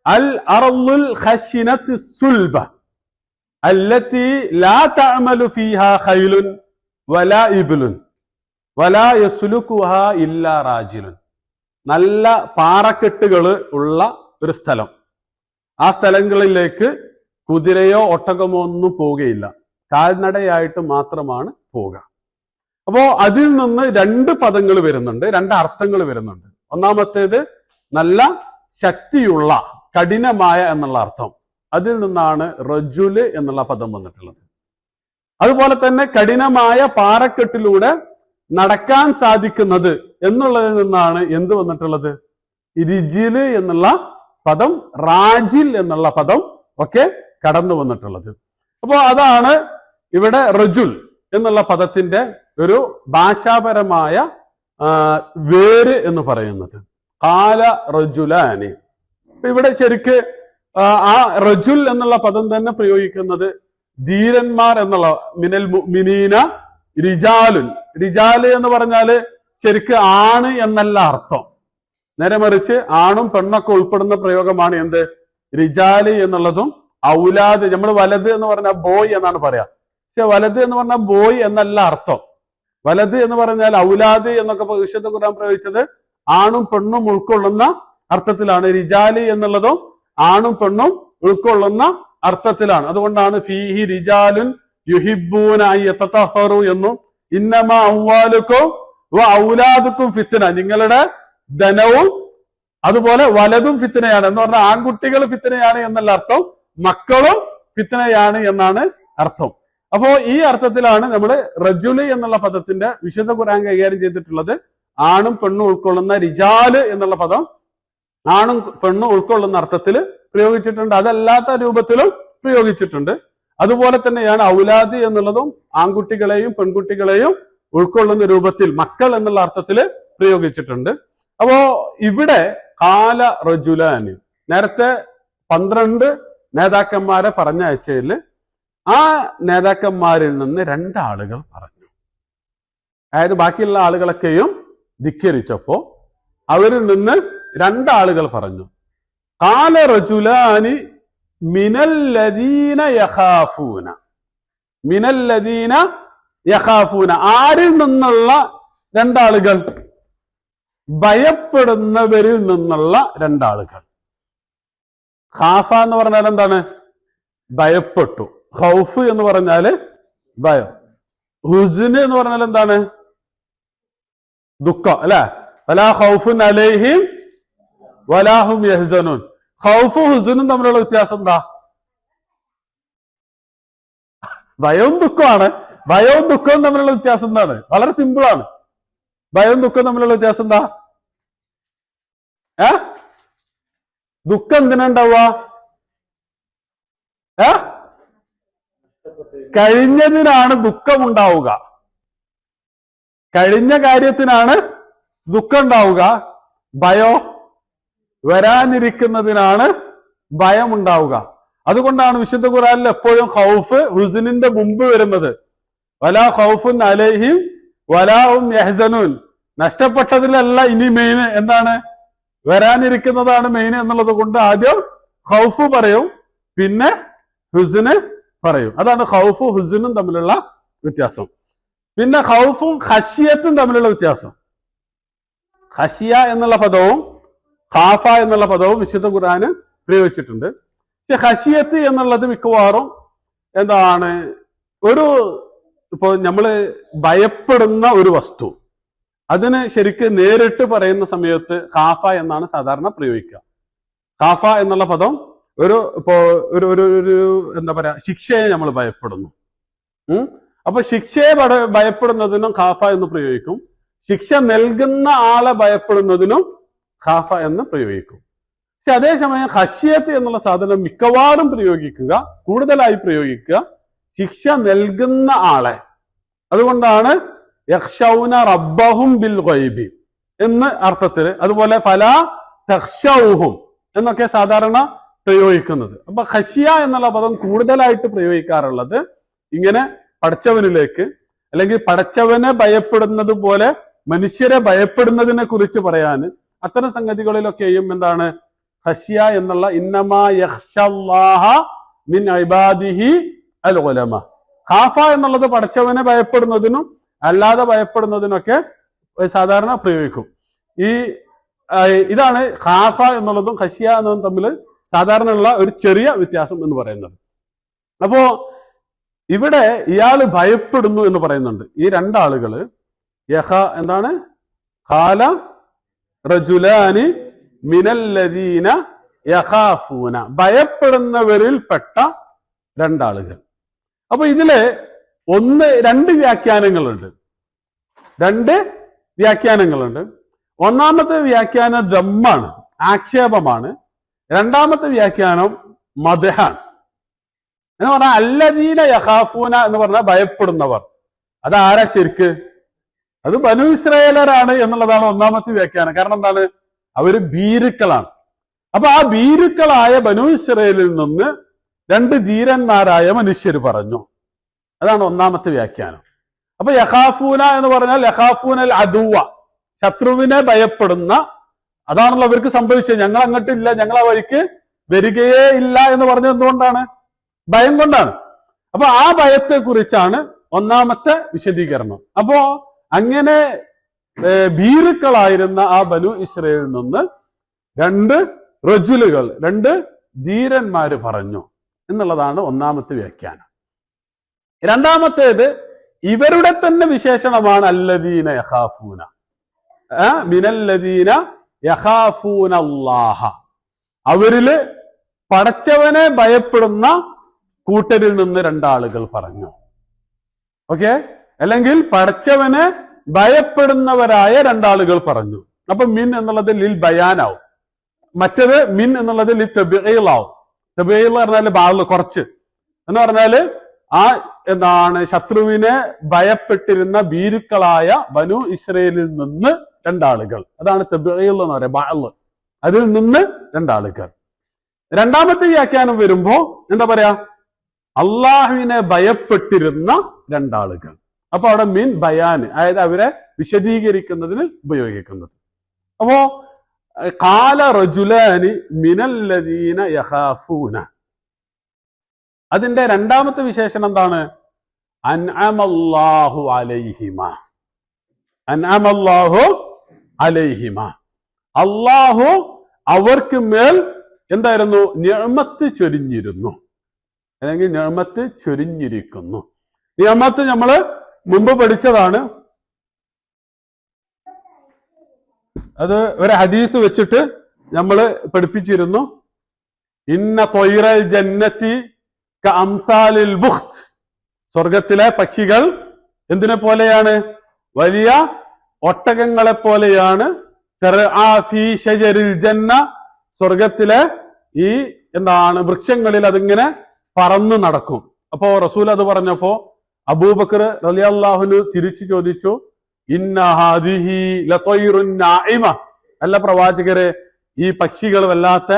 അൽ അർളുൽ ഖശിനത്തു സുൽബ അല്ലത്തി ലാ തഅമലു ഫീഹാ ഖൈലുൻ വലാ ഇബ്ലുൻ വലാ യസ്ലുകുഹാ ഇല്ലാ റാജിലുൻ. നല്ല പാറക്കെട്ടുകൾ ഉള്ള ഒരു സ്ഥലം. ആ സ്ഥലങ്ങളിലേക്ക് കുതിരയോ ഒട്ടകമോ ഒന്നും പോവുകയില്ല, കാൽനടയായിട്ട് മാത്രമാണ് പോവുക. അപ്പോ അതിൽ നിന്ന് രണ്ട് പദങ്ങൾ വരുന്നുണ്ട്, രണ്ട് അർത്ഥങ്ങൾ വരുന്നുണ്ട്. ഒന്നാമത്തേത് നല്ല ശക്തിയുള്ള, കഠിനമായ എന്നുള്ള അർത്ഥം. അതിൽ നിന്നാണ് റജുല് എന്നുള്ള പദം വന്നിട്ടുള്ളത്. അതുപോലെ തന്നെ കഠിനമായ പാറക്കെട്ടിലൂടെ നടക്കാൻ സാധിക്കുന്നത് എന്നുള്ളതിൽ നിന്നാണ് എന്ത് വന്നിട്ടുള്ളത്? റിജില് എന്നുള്ള പദം, റാജിൽ എന്നുള്ള പദം ഒക്കെ കടന്നു വന്നിട്ടുള്ളത്. അപ്പോ അതാണ് ഇവിടെ റജുൽ എന്നുള്ള പദത്തിന്റെ ഒരു ഭാഷാപരമായ വേര് എന്ന് പറയുന്നത്. ഖാല റജുലാനി. ഇവിടെ ശരിക്ക് ആ റജുൽ എന്നുള്ള പദം തന്നെ പ്രയോഗിക്കുന്നത് ധീരന്മാർ എന്നുള്ള, മിനൽ മുഅ്മിനീന റിജാലുൻ. റിജാല് എന്ന് പറഞ്ഞാല് ശരിക്ക് ആണ് എന്നല്ല അർത്ഥം, നേരെ മറിച്ച് ആണും പെണ്ണൊക്കെ ഉൾപ്പെടുന്ന പ്രയോഗമാണ് എന്ത്, റിജാല് എന്നുള്ളതും. ഔലാദ്, നമ്മൾ വലത് എന്ന് പറഞ്ഞാൽ ബോയ് എന്നാണ് പറയാ, പക്ഷെ വലത് എന്ന് പറഞ്ഞാൽ ബോയ് എന്നല്ല അർത്ഥം. വലത് എന്ന് പറഞ്ഞാൽ ഔലാദ് എന്നൊക്കെ വിശുദ്ധ ഖുർആൻ പ്രയോഗിച്ചത് ആണും പെണ്ണും ഉൾക്കൊള്ളുന്ന അർത്ഥത്തിലാണ്. റിജാലി എന്നുള്ളതും ആണും പെണ്ണും ഉൾക്കൊള്ളുന്ന അർത്ഥത്തിലാണ്. അതുകൊണ്ടാണ് ഫീഹി റിജാലുൻ യുഹിബ്ബൂന അൻ യതതഹറു എന്നും ഇന്നമാ അംവാലുക്കും വ ഔലാദുക്കും ഫിത്ന, നിങ്ങളുടെ ധനവും അതുപോലെ വലതും ഫിത്നയാണ് എന്ന് പറഞ്ഞാൽ ആൺകുട്ടികൾ ഫിത്നയാണ് എന്നല്ല അർത്ഥം, മക്കളും ഫിത്നയാണ് എന്നാണ് അർത്ഥം. അപ്പോ ഈ അർത്ഥത്തിലാണ് നമ്മൾ റജുല് എന്നുള്ള പദത്തിന്റെ വിശുദ്ധ ഖുർആൻ കൈകാര്യം ചെയ്തിട്ടുള്ളത്. ആണും പെണ്ണും ഉൾക്കൊള്ളുന്ന റിജാല് എന്നുള്ള പദം ആണും പെണ്ണും ഉൾക്കൊള്ളുന്ന അർത്ഥത്തിൽ പ്രയോഗിച്ചിട്ടുണ്ട്, അതല്ലാത്ത രൂപത്തിലും പ്രയോഗിച്ചിട്ടുണ്ട്. അതുപോലെ തന്നെയാണ് ഔലാദ് എന്നുള്ളതും ആൺകുട്ടികളെയും പെൺകുട്ടികളെയും ഉൾക്കൊള്ളുന്ന രൂപത്തിൽ മക്കൾ എന്നുള്ള അർത്ഥത്തിൽ പ്രയോഗിച്ചിട്ടുണ്ട്. അപ്പോ ഇവിടെ കാല റജുലാന് നേരത്തെ 12 നേതാക്കന്മാരെ പറഞ്ഞയച്ചതിൽ ആ നേതാക്കന്മാരിൽ നിന്ന് 2 ആളുകൾ പറഞ്ഞു. അതായത് ബാക്കിയുള്ള ആളുകളൊക്കെയും ധിക്കരിച്ചപ്പോ അവരിൽ നിന്ന് 2 ആളുകൾ പറഞ്ഞു. കാല റജുലാനി മിനല്ലദീന യഖാഫൂന. മിനല്ലദീന യഖാഫൂന, ആരിൽ നിന്നുള്ള 2 ആളുകൾ? ഭയപ്പെടുന്നവരിൽ നിന്നുള്ള 2 ആളുകൾ. ഖാഫ എന്ന് പറഞ്ഞാൽ എന്താണ്? ഭയപ്പെട്ടു. ഖൗഫ് എന്ന് പറഞ്ഞാല് ഭയം. ഹുസ്ന് എന്ന് പറഞ്ഞാൽ എന്താണ്? ദുഃഖം, അല്ലെ? വലാ ഖൗഫുൻ അലൈഹിം വലാ ഹും യഹ്സനൂൻ. ഖൗഫും ഹുസ്നും തമ്മിലുള്ള വ്യത്യാസം എന്താ? ഭയവും ദുഃഖമാണ്. ഭയവും ദുഃഖവും തമ്മിലുള്ള വ്യത്യാസം എന്താണ്? വളരെ സിമ്പിൾ ആണ്. ഭയവും ദുഃഖവും തമ്മിലുള്ള വ്യത്യാസം എന്താ? ദുഃഖം എന്തിനാ ഉണ്ടാവുക? കഴിഞ്ഞതിനാണ് ദുഃഖം ഉണ്ടാവുക. കഴിഞ്ഞ കാര്യത്തിനാണ് ദുഃഖം ഉണ്ടാവുക. ഭയോ വരാനിരിക്കുന്നതിനാണ് ഭയം ഉണ്ടാവുക. അതുകൊണ്ടാണ് വിശുദ്ധ ഖുർആനിൽ എപ്പോഴും ഖൗഫ് ഹുസ്നിന്റെ മുമ്പ് വരുന്നത്. വലാ ഖൗഫുൻ അലൈഹിം വലാ ഹും യഹ്സനൂൻ. നഷ്ടപ്പെട്ടതിലല്ല ഇനി മെയിൻ. എന്താണ്? വരാനിരിക്കുന്നതാണ് മെയിൻ എന്നുള്ളത് കൊണ്ട് ആദ്യം ഖൗഫ് പറയും, പിന്നെ ഹുസ്ന് പറയും. അതാണ് ഖൗഫും ഹുസ്നും തമ്മിലുള്ള വ്യത്യാസം. പിന്നെ ഖൗഫും ഖശിയത്തും തമ്മിലുള്ള വ്യത്യാസം. ഖശിയ എന്നുള്ള പദവും ഖാഫ എന്നുള്ള പദവും വിശുദ്ധ ഖുർആന് പ്രയോഗിച്ചിട്ടുണ്ട്. പക്ഷെ ഖശിയത്ത് എന്നുള്ളത് മിക്കവാറും എന്താണ്? ഇപ്പോ നമ്മള് ഭയപ്പെടുന്ന ഒരു വസ്തു, അതിന് ശരിക്ക് നേരിട്ട് പറയുന്ന സമയത്ത് ഖാഫ എന്നാണ് സാധാരണ പ്രയോഗിക്കുക. ഖാഫ എന്നുള്ള പദം എന്താ പറയാ, ശിക്ഷയെ നമ്മൾ ഭയപ്പെടുന്നു. അപ്പൊ ശിക്ഷയെ ഭയപ്പെടുന്നതിനും ഖാഫ എന്ന് പ്രയോഗിക്കും. ശിക്ഷ നൽകുന്ന ആളെ ഭയപ്പെടുന്നതിനും ഖാഫ എന്ന് പ്രയോഗിക്കും. പക്ഷെ അതേസമയം ഖശിയത്ത് എന്നുള്ള സാധനം മിക്കവാറും കൂടുതലായി പ്രയോഗിക്കുക ശിക്ഷ നൽകുന്ന ആളെ. അതുകൊണ്ടാണ് യഖ്ശൗന റബ്ബഹും ബിൽ ഗൈബി എന്ന് അർത്ഥത്തില്, അതുപോലെ ഫലാ തഖ്ശൗഹും എന്നൊക്കെ സാധാരണ പ്രയോഗിക്കുന്നത്. അപ്പൊ ഖശിയ എന്നുള്ള പദം കൂടുതലായിട്ട് പ്രയോഗിക്കാറുള്ളത് ഇങ്ങനെ പടച്ചവനിലേക്ക്, അല്ലെങ്കിൽ പടച്ചവനെ ഭയപ്പെടുന്നത് പോലെ മനുഷ്യരെ ഭയപ്പെടുന്നതിനെ കുറിച്ച് പറയാൻ, അത്തരം സംഗതികളിലൊക്കെയും എന്താണ് ഖശിയ എന്നുള്ള ഇന്നമാ യഖ്ശല്ലാഹ മിൻ ഇബാദിഹി അൽ ഉലമ. ഖാഫ എന്നുള്ളത് പടച്ചവനെ ഭയപ്പെടുന്നതിനും അല്ലാതെ ഭയപ്പെടുന്നതിനൊക്കെ സാധാരണ പ്രയോഗിക്കും. ഇതാണ് ഖാഫ എന്നുള്ളതും ഖശിയ എന്നതും തമ്മിൽ സാധാരണ ഉള്ള ഒരു ചെറിയ വ്യത്യാസം എന്ന് പറയുന്നത്. അപ്പോ ഇവിടെ ഇയാൾ ഭയപ്പെടുന്നു എന്ന് പറയുന്നുണ്ട്. ഈ 2 ആളുകള് എന്താണ്? ഖാല റജുലാനി മിനല്ലദീന യഖാഫൂന, ഭയപ്പെടുന്നവരിൽ പെട്ട 2 ആളുകൾ. അപ്പൊ ഇതില് 2 വ്യാഖ്യാനങ്ങളുണ്ട്. 2 വ്യാഖ്യാനങ്ങളുണ്ട്. ഒന്നാമത്തെ വ്യാഖ്യാനം ദമ്മാണ്, ആക്ഷേപമാണ്. രണ്ടാമത്തെ വ്യാഖ്യാനം മദ്ഹാണ്. എന്ന് പറഞ്ഞാൽ അല്ലദീന യഖാഫൂന എന്ന് പറഞ്ഞാൽ ഭയപ്പെടുന്നവർ. അതാരാ ശരിക്ക്? അത് ബനു ഇസ്രായേലരാണ് എന്നുള്ളതാണ് ഒന്നാമത്തെ വ്യാഖ്യാനം. കാരണം എന്താണ്? അവര് ഭീരുക്കളാണ്. അപ്പൊ ആ ഭീരുക്കളായ ബനു ഇസ്രായേലിൽ നിന്ന് 2 ധീരന്മാരായ മനുഷ്യർ പറഞ്ഞു. അതാണ് ഒന്നാമത്തെ വ്യാഖ്യാനം. അപ്പൊ യഖാഫൂന എന്ന് പറഞ്ഞാൽ യഖാഫൂനൽ അദുവ, ശത്രുവിനെ ഭയപ്പെടുന്ന, അതാണല്ലോ അവർക്ക് സംഭവിച്ചത്. ഞങ്ങൾ അങ്ങോട്ടില്ല, ഞങ്ങൾ ആ വഴിക്ക് വരികയേ ഇല്ല എന്ന് പറഞ്ഞത് എന്തുകൊണ്ടാണ്? ഭയം കൊണ്ടാണ്. അപ്പൊ ആ ഭയത്തെ കുറിച്ചാണ് ഒന്നാമത്തെ വിശദീകരണം. അപ്പോ അങ്ങനെ ഭീരുക്കളായിരുന്ന ആ ബനു ഇസ്രായേലിൽ നിന്ന് 2 റജുലുകൾ, 2 ധീരന്മാര് പറഞ്ഞു എന്നുള്ളതാണ് ഒന്നാമത്തെ വ്യാഖ്യാനം. രണ്ടാമത്തേത് ഇവരുടെ തന്നെ വിശേഷണമാണ് അല്ലദീന യഖാഫൂന മിനല്ലദീന യഖാഫൂന അല്ലാഹ. അവരില് പടച്ചവനെ ഭയപ്പെടുന്ന കൂട്ടരിൽ നിന്ന് 2 ആളുകൾ പറഞ്ഞു. ഓക്കെ, അല്ലെങ്കിൽ പടച്ചവനെ ഭയപ്പെടുന്നവരായ 2 ആളുകൾ പറഞ്ഞു. അപ്പൊ മിൻ എന്നുള്ളത് ലിൽ ബയാനാവും, മറ്റത് മിൻ എന്നുള്ളത് ലിൽ തബീലാവും. തബീൽ പറഞ്ഞാൽ കുറച്ച്, എന്ന് പറഞ്ഞാല് ആ ശത്രുവിനെ ഭയപ്പെട്ടിരുന്ന ഭീരുക്കളായ ബനു ഇസ്രയേലിൽ നിന്ന് രണ്ടാളുകൾ, അതാണ് തബ്ഈൽ എന്ന് പറയാം, ബഅള്, അതിൽ നിന്ന് രണ്ടാളുകൾ. രണ്ടാമത്തെ വ്യാഖ്യാനം വരുമ്പോ എന്താ പറയാ, അള്ളാഹുവിനെ ഭയപ്പെട്ടിരുന്ന രണ്ടാളുകൾ. അപ്പൊ അവിടെ മീൻ ബയാൻ, അതായത് അവരെ വിശദീകരിക്കുന്നതിന് ഉപയോഗിക്കുന്നത്. അപ്പോ ഖാല റജുലാനി മിനല്ലദീന യഖാഫൂന, അതിന്റെ രണ്ടാമത്തെ വിശേഷണം എന്താണ്? അൻഅമല്ലാഹു അലൈഹിമ, അൻഅമല്ലാഹു അലൈഹിമ, അള്ളാഹു അവർക്ക് മേൽ എന്തായിരുന്നു? നിഅമത്ത് ചൊരിഞ്ഞിരുന്നു, അല്ലെങ്കിൽ നിഅമത്ത് ചൊരിഞ്ഞിരിക്കുന്നു. നിഅമത്ത് നമ്മള് മുമ്പ് പഠിച്ചതാണ്. അത് ഒരു ഹദീസ് വെച്ചിട്ട് നമ്മൾ പഠിപ്പിച്ചിരുന്നു. ഇന്ന ത്വയ്റൽ ജന്നത്തി കഅംസാലിൽ ബുഖ്ത്, സ്വർഗത്തിലെ പക്ഷികൾ എന്തിനെ പോലെയാണ്? വലിയ ഒട്ടകങ്ങളെ പോലെയാണ്. തർആ ഫീ ഷജരിൽ ജന്ന, സ്വർഗത്തിലെ ഈ വൃക്ഷങ്ങളിൽ അതിങ്ങനെ പറന്നു നടക്കും. അപ്പോ റസൂൽ അത് പറഞ്ഞപ്പോ അബൂബക്കർ റളിയല്ലാഹു അൻഹു തിരിച്ചു ചോദിച്ചു, ഇന്ന ഹാദിഹി ലത്വയ്റുൻ നാഇമ, അല്ല പ്രവാചകരെ, ഈ പക്ഷികൾ വല്ലാത്ത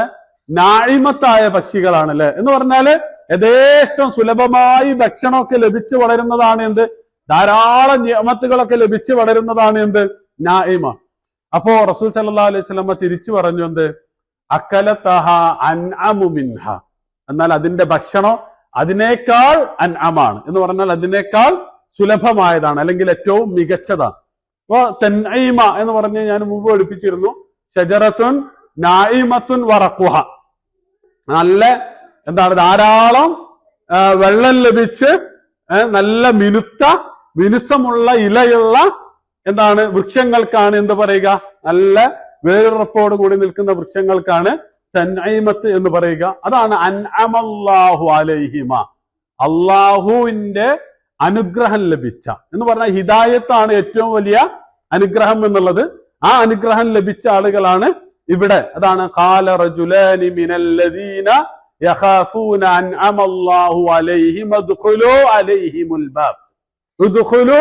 നാഇമത്തായ പക്ഷികളാണല്ലേ. എന്ന് പറഞ്ഞാല് യഥേഷ്ടം സുലഭമായി ഭക്ഷണമൊക്കെ ലഭിച്ചു വളരുന്നതാണ് എന്ത്? ധാരാളം നിഅമത്തുകളൊക്കെ ലഭിച്ചു വളരുന്നതാണ് എന്ത്? നാഇമ. അപ്പോ റസൂൽ സല്ലല്ലാഹു അലൈഹി വസല്ലം തിരിച്ചു പറഞ്ഞു എന്ത്? അക്കലതഹ അൻഅമു മിൻഹ, എന്നാൽ അതിന്റെ ഭക്ഷണം അതിനേക്കാൾ അൻഅമാണ്, എന്ന് പറഞ്ഞാൽ അതിനേക്കാൾ സുലഭമായതാണ്, അല്ലെങ്കിൽ ഏറ്റവും മികച്ചതാണ്. അപ്പോ തൻഈമ എന്ന് പറഞ്ഞ് ഞാൻ മുമ്പ് പഠിപ്പിച്ചിരുന്നു, ഷജറത്തുൻ നായിമത്തുൻ വറഖുഹ, നല്ല ധാരാളം വെള്ളം ലഭിച്ച് നല്ല മിനുസമുള്ള ഇലയുള്ള വൃക്ഷങ്ങൾക്കാണ് എന്ത് പറയുക? നല്ല വേരുറപ്പോട് കൂടി നിൽക്കുന്ന വൃക്ഷങ്ങൾക്കാണ് തൻഈമത്ത് എന്ന് പറയുക. അതാണ് അൻഅമല്ലാഹു അലൈഹിമ, അള്ളാഹുവിന്റെ അനുഗ്രഹം ലഭിച്ച എന്ന് പറഞ്ഞാൽ ഹിദായത്താണ് ഏറ്റവും വലിയ അനുഗ്രഹം എന്നുള്ളത്. ആ അനുഗ്രഹം ലഭിച്ച ആളുകളാണ് ഇവിടെ. അതാണ് ഖാല റജുലാനി മിനല്ലദീന യഖാഫൂന അൻഅമല്ലാഹു അലൈഹിം ഉദ്ഖുലൂ അലൈഹിമുൽ ബാബ്, ഉദ്ഖുലൂ,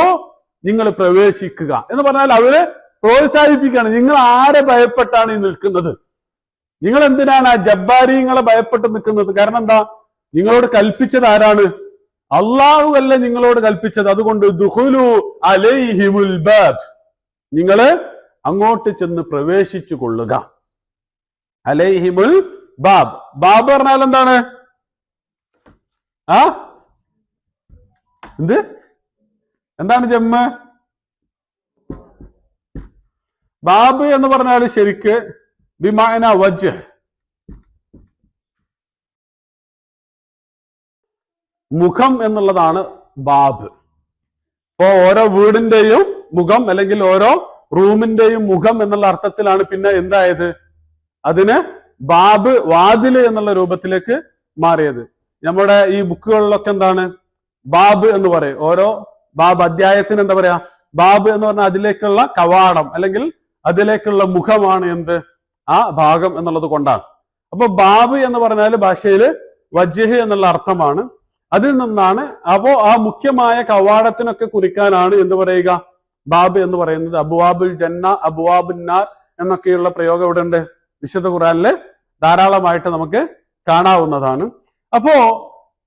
നിങ്ങൾ പ്രവേശിക്കുക എന്ന് പറഞ്ഞാൽ അവര് പ്രോത്സാഹിപ്പിക്കുകയാണ്. നിങ്ങൾ ആരെ ഭയപ്പെട്ടാണ് ഈ നിൽക്കുന്നത്? നിങ്ങൾ എന്തിനാണ് ആ ജബ്ബാരിങ്ങളെ ഭയപ്പെട്ട് നിൽക്കുന്നത്? കാരണം എന്താ? നിങ്ങളോട് കൽപ്പിച്ചത് ആരാണ്? അള്ളാഹു അല്ല നിങ്ങളോട് കൽപ്പിച്ചത്. അതുകൊണ്ട് ദുഖുലു അലൈഹിമുൽ ബാബ്, നിങ്ങള് അങ്ങോട്ട് ചെന്ന് പ്രവേശിച്ചു കൊള്ളുക. അലൈഹിമുൽ ബാബ്, ബാബ് പറഞ്ഞാൽ എന്താണ്? എന്താണ് ജമ്മ്? ബാബ് എന്ന് പറഞ്ഞാൽ ശരിക്ക് ബിമാന വജ്ഹ്, മുഖം എന്നുള്ളതാണ് ബാബ്. ഇപ്പോ ഓരോ വീടിന്റെയും മുഖം, അല്ലെങ്കിൽ ഓരോ റൂമിന്റെയും മുഖം എന്നുള്ള അർത്ഥത്തിലാണ് പിന്നെ എന്തായത്? അതിന് ബാബ്, വാതില് എന്നുള്ള രൂപത്തിലേക്ക് മാറിയത്. നമ്മുടെ ഈ ബുക്കുകളിലൊക്കെ എന്താണ് ബാബ് എന്ന് പറയും. ഓരോ ബാബ് അധ്യായത്തിന് എന്താ പറയാ? ബാബ് എന്ന് പറഞ്ഞാൽ അതിലേക്കുള്ള കവാടം, അല്ലെങ്കിൽ അതിലേക്കുള്ള മുഖമാണ് എന്ത്? ആ ഭാഗം എന്നുള്ളത് കൊണ്ടാണ്. അപ്പൊ ബാബ് എന്ന് പറഞ്ഞാൽ ഭാഷയിൽ വജ്ഹ് എന്നുള്ള അർത്ഥമാണ്. അതിൽ നിന്നാണ് അപ്പോ ആ മുഖ്യമായ കവാടത്തിനൊക്കെ കുറിക്കാനാണ് എന്ത് പറയുക? ബാബ് എന്ന് പറയുന്നത്. അബ്വാബുൽ ജന്ന, അബ്വാബുൻ നാർ എന്നൊക്കെയുള്ള പ്രയോഗം ഇവിടെ ഉണ്ട്. വിശുദ്ധ ഖുർആനില് ധാരാളമായിട്ട് നമുക്ക് കാണാവുന്നതാണ്. അപ്പോ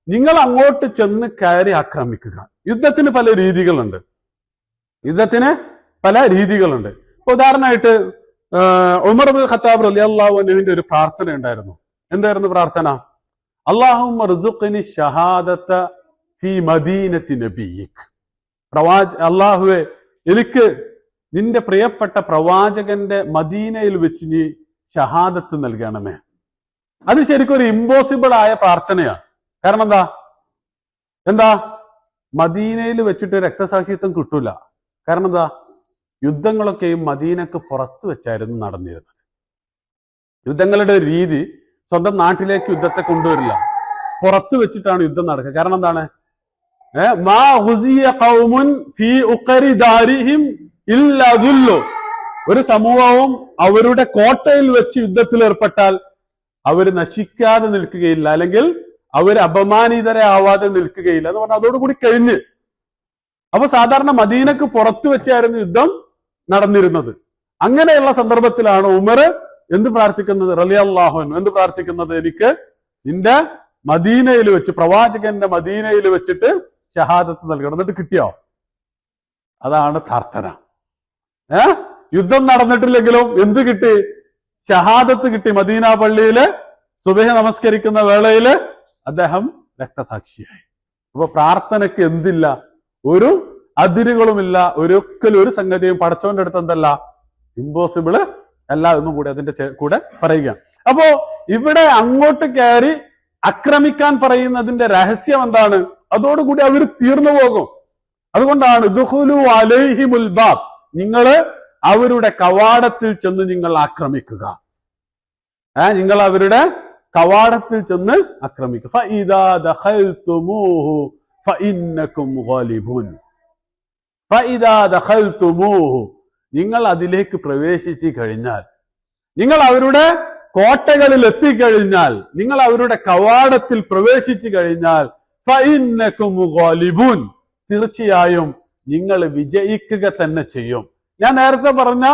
നിങ്ങൾ അങ്ങോട്ട് ചെന്ന് കയറി ആക്രമിക്കുക. യുദ്ധത്തിന് പല രീതികളുണ്ട്. ഉദാഹരണമായിട്ട് ഉമർ ഇബ്നു ഖത്താബ് റളിയല്ലാഹു അൻഹുവിന്റെ ഒരു പ്രാർത്ഥന ഉണ്ടായിരുന്നു. എന്തായിരുന്നു പ്രാർത്ഥന? അല്ലാഹുമ്മ ർസുഖ്നി ഷഹാദത ഫീ മദീനത്തി നബിയിക്, അല്ലാഹുവേ, എനിക്ക് നിന്റെ പ്രിയപ്പെട്ട പ്രവാചകന്റെ മദീനയിൽ വെച്ച് നീ ഷഹാദത്ത് നൽകണമേ. അത് ശരിക്കും ഒരു ഇമ്പോസിബിൾ ആയ പ്രാർത്ഥനയാണ്. കാരണം എന്താ? മദീനയിൽ വെച്ചിട്ട് രക്തസാക്ഷിത്വം കിട്ടൂല. കാരണം എന്താ? യുദ്ധങ്ങളൊക്കെയും മദീനക്ക് പുറത്ത് വെച്ചായിരുന്നു നടന്നിരുന്നത്. യുദ്ധങ്ങളുടെ രീതി സ്വന്തം നാട്ടിലേക്ക് യുദ്ധത്തെ കൊണ്ടുവരില്ല, പുറത്ത് വെച്ചിട്ടാണ് യുദ്ധം നടക്കുക. കാരണം എന്താണ്? മാ ഹുസിയ ഖൗമുൻ ഫീ ഉഖരി ദാരിഹിം ഇല്ലാ ദുല്ലു, ഒരു സമൂഹവും അവരുടെ കോട്ടയിൽ വെച്ച് യുദ്ധത്തിൽ ഏർപ്പെട്ടാൽ അവർ നശിക്കാതെ നിൽക്കുകയില്ല, അല്ലെങ്കിൽ അവർ അപമാനിതരാവാതെ നിൽക്കുകയില്ല എന്ന് പറഞ്ഞാൽ അതോടുകൂടി കഴിഞ്ഞ്. അപ്പൊ സാധാരണ മദീനക്ക് പുറത്തു വെച്ചായിരുന്നു യുദ്ധം നടന്നിരുന്നത്. അങ്ങനെയുള്ള സന്ദർഭത്തിലാണ് ഉമർ എന്ത് പ്രാർത്ഥിക്കുന്നത്? റളിയല്ലാഹു അൻഹു എന്ത് പ്രാർത്ഥിക്കുന്നത്? എനിക്ക് നിന്റെ മദീനയിൽ വെച്ച്, പ്രവാചകന്റെ മദീനയിൽ വെച്ചിട്ട് ഷഹാദത്ത് നൽകണം. എന്നിട്ട് കിട്ടിയോ? അതാണ് പ്രാർത്ഥന. യുദ്ധം നടന്നിട്ടില്ലെങ്കിലും എന്ത് കിട്ടി? ഷഹാദത്ത് കിട്ടി. മദീന പള്ളിയില് സുബഹി നമസ്കരിക്കുന്ന വേളയില് അദ്ദേഹം രക്തസാക്ഷിയായി. അപ്പൊ പ്രാർത്ഥനയ്ക്ക് എന്തില്ല? ഒരു അതിരുകളുമില്ല. ഒരിക്കലും ഒരു സംഗതിയും പടച്ചവന്റെ അടുത്ത് എന്തല്ല, ഇമ്പോസിബിള് അല്ല എന്നും കൂടി അതിന്റെ കൂടെ പറയുക. അപ്പോ ഇവിടെ അങ്ങോട്ട് കയറി ആക്രമിക്കാൻ പറയുന്നതിന്റെ രഹസ്യം എന്താണ്? അതോടുകൂടി അവർ തീർന്നു പോകും. അതുകൊണ്ടാണ് ദുഖുലു അലൈഹിമുൽ ബാബ്, നിങ്ങള് അവരുടെ കവാടത്തിൽ ചെന്ന് നിങ്ങൾ ആക്രമിക്കുക. നിങ്ങൾ അവരുടെ കവാടത്തിൽ ചെന്ന് ആക്രമിക്കുക. ഫഇദാ ദഖൽതുമൂഹു ഫഇന്നകും ഗാലിബൂൻ. ഫഇദാ ദഖൽതുമൂഹു, നിങ്ങൾ അതിലേക്ക് പ്രവേശിച്ചു കഴിഞ്ഞാൽ, നിങ്ങൾ അവരുടെ കോട്ടകളിൽ എത്തിക്കഴിഞ്ഞാൽ, നിങ്ങൾ അവരുടെ കവാടത്തിൽ പ്രവേശിച്ചു കഴിഞ്ഞാൽ, ഫഇന്നകും ഗാലിബൂൻ, തീർച്ചയായും നിങ്ങൾ വിജയിക്കുക തന്നെ ചെയ്യും. ഞാൻ നേരത്തെ പറഞ്ഞ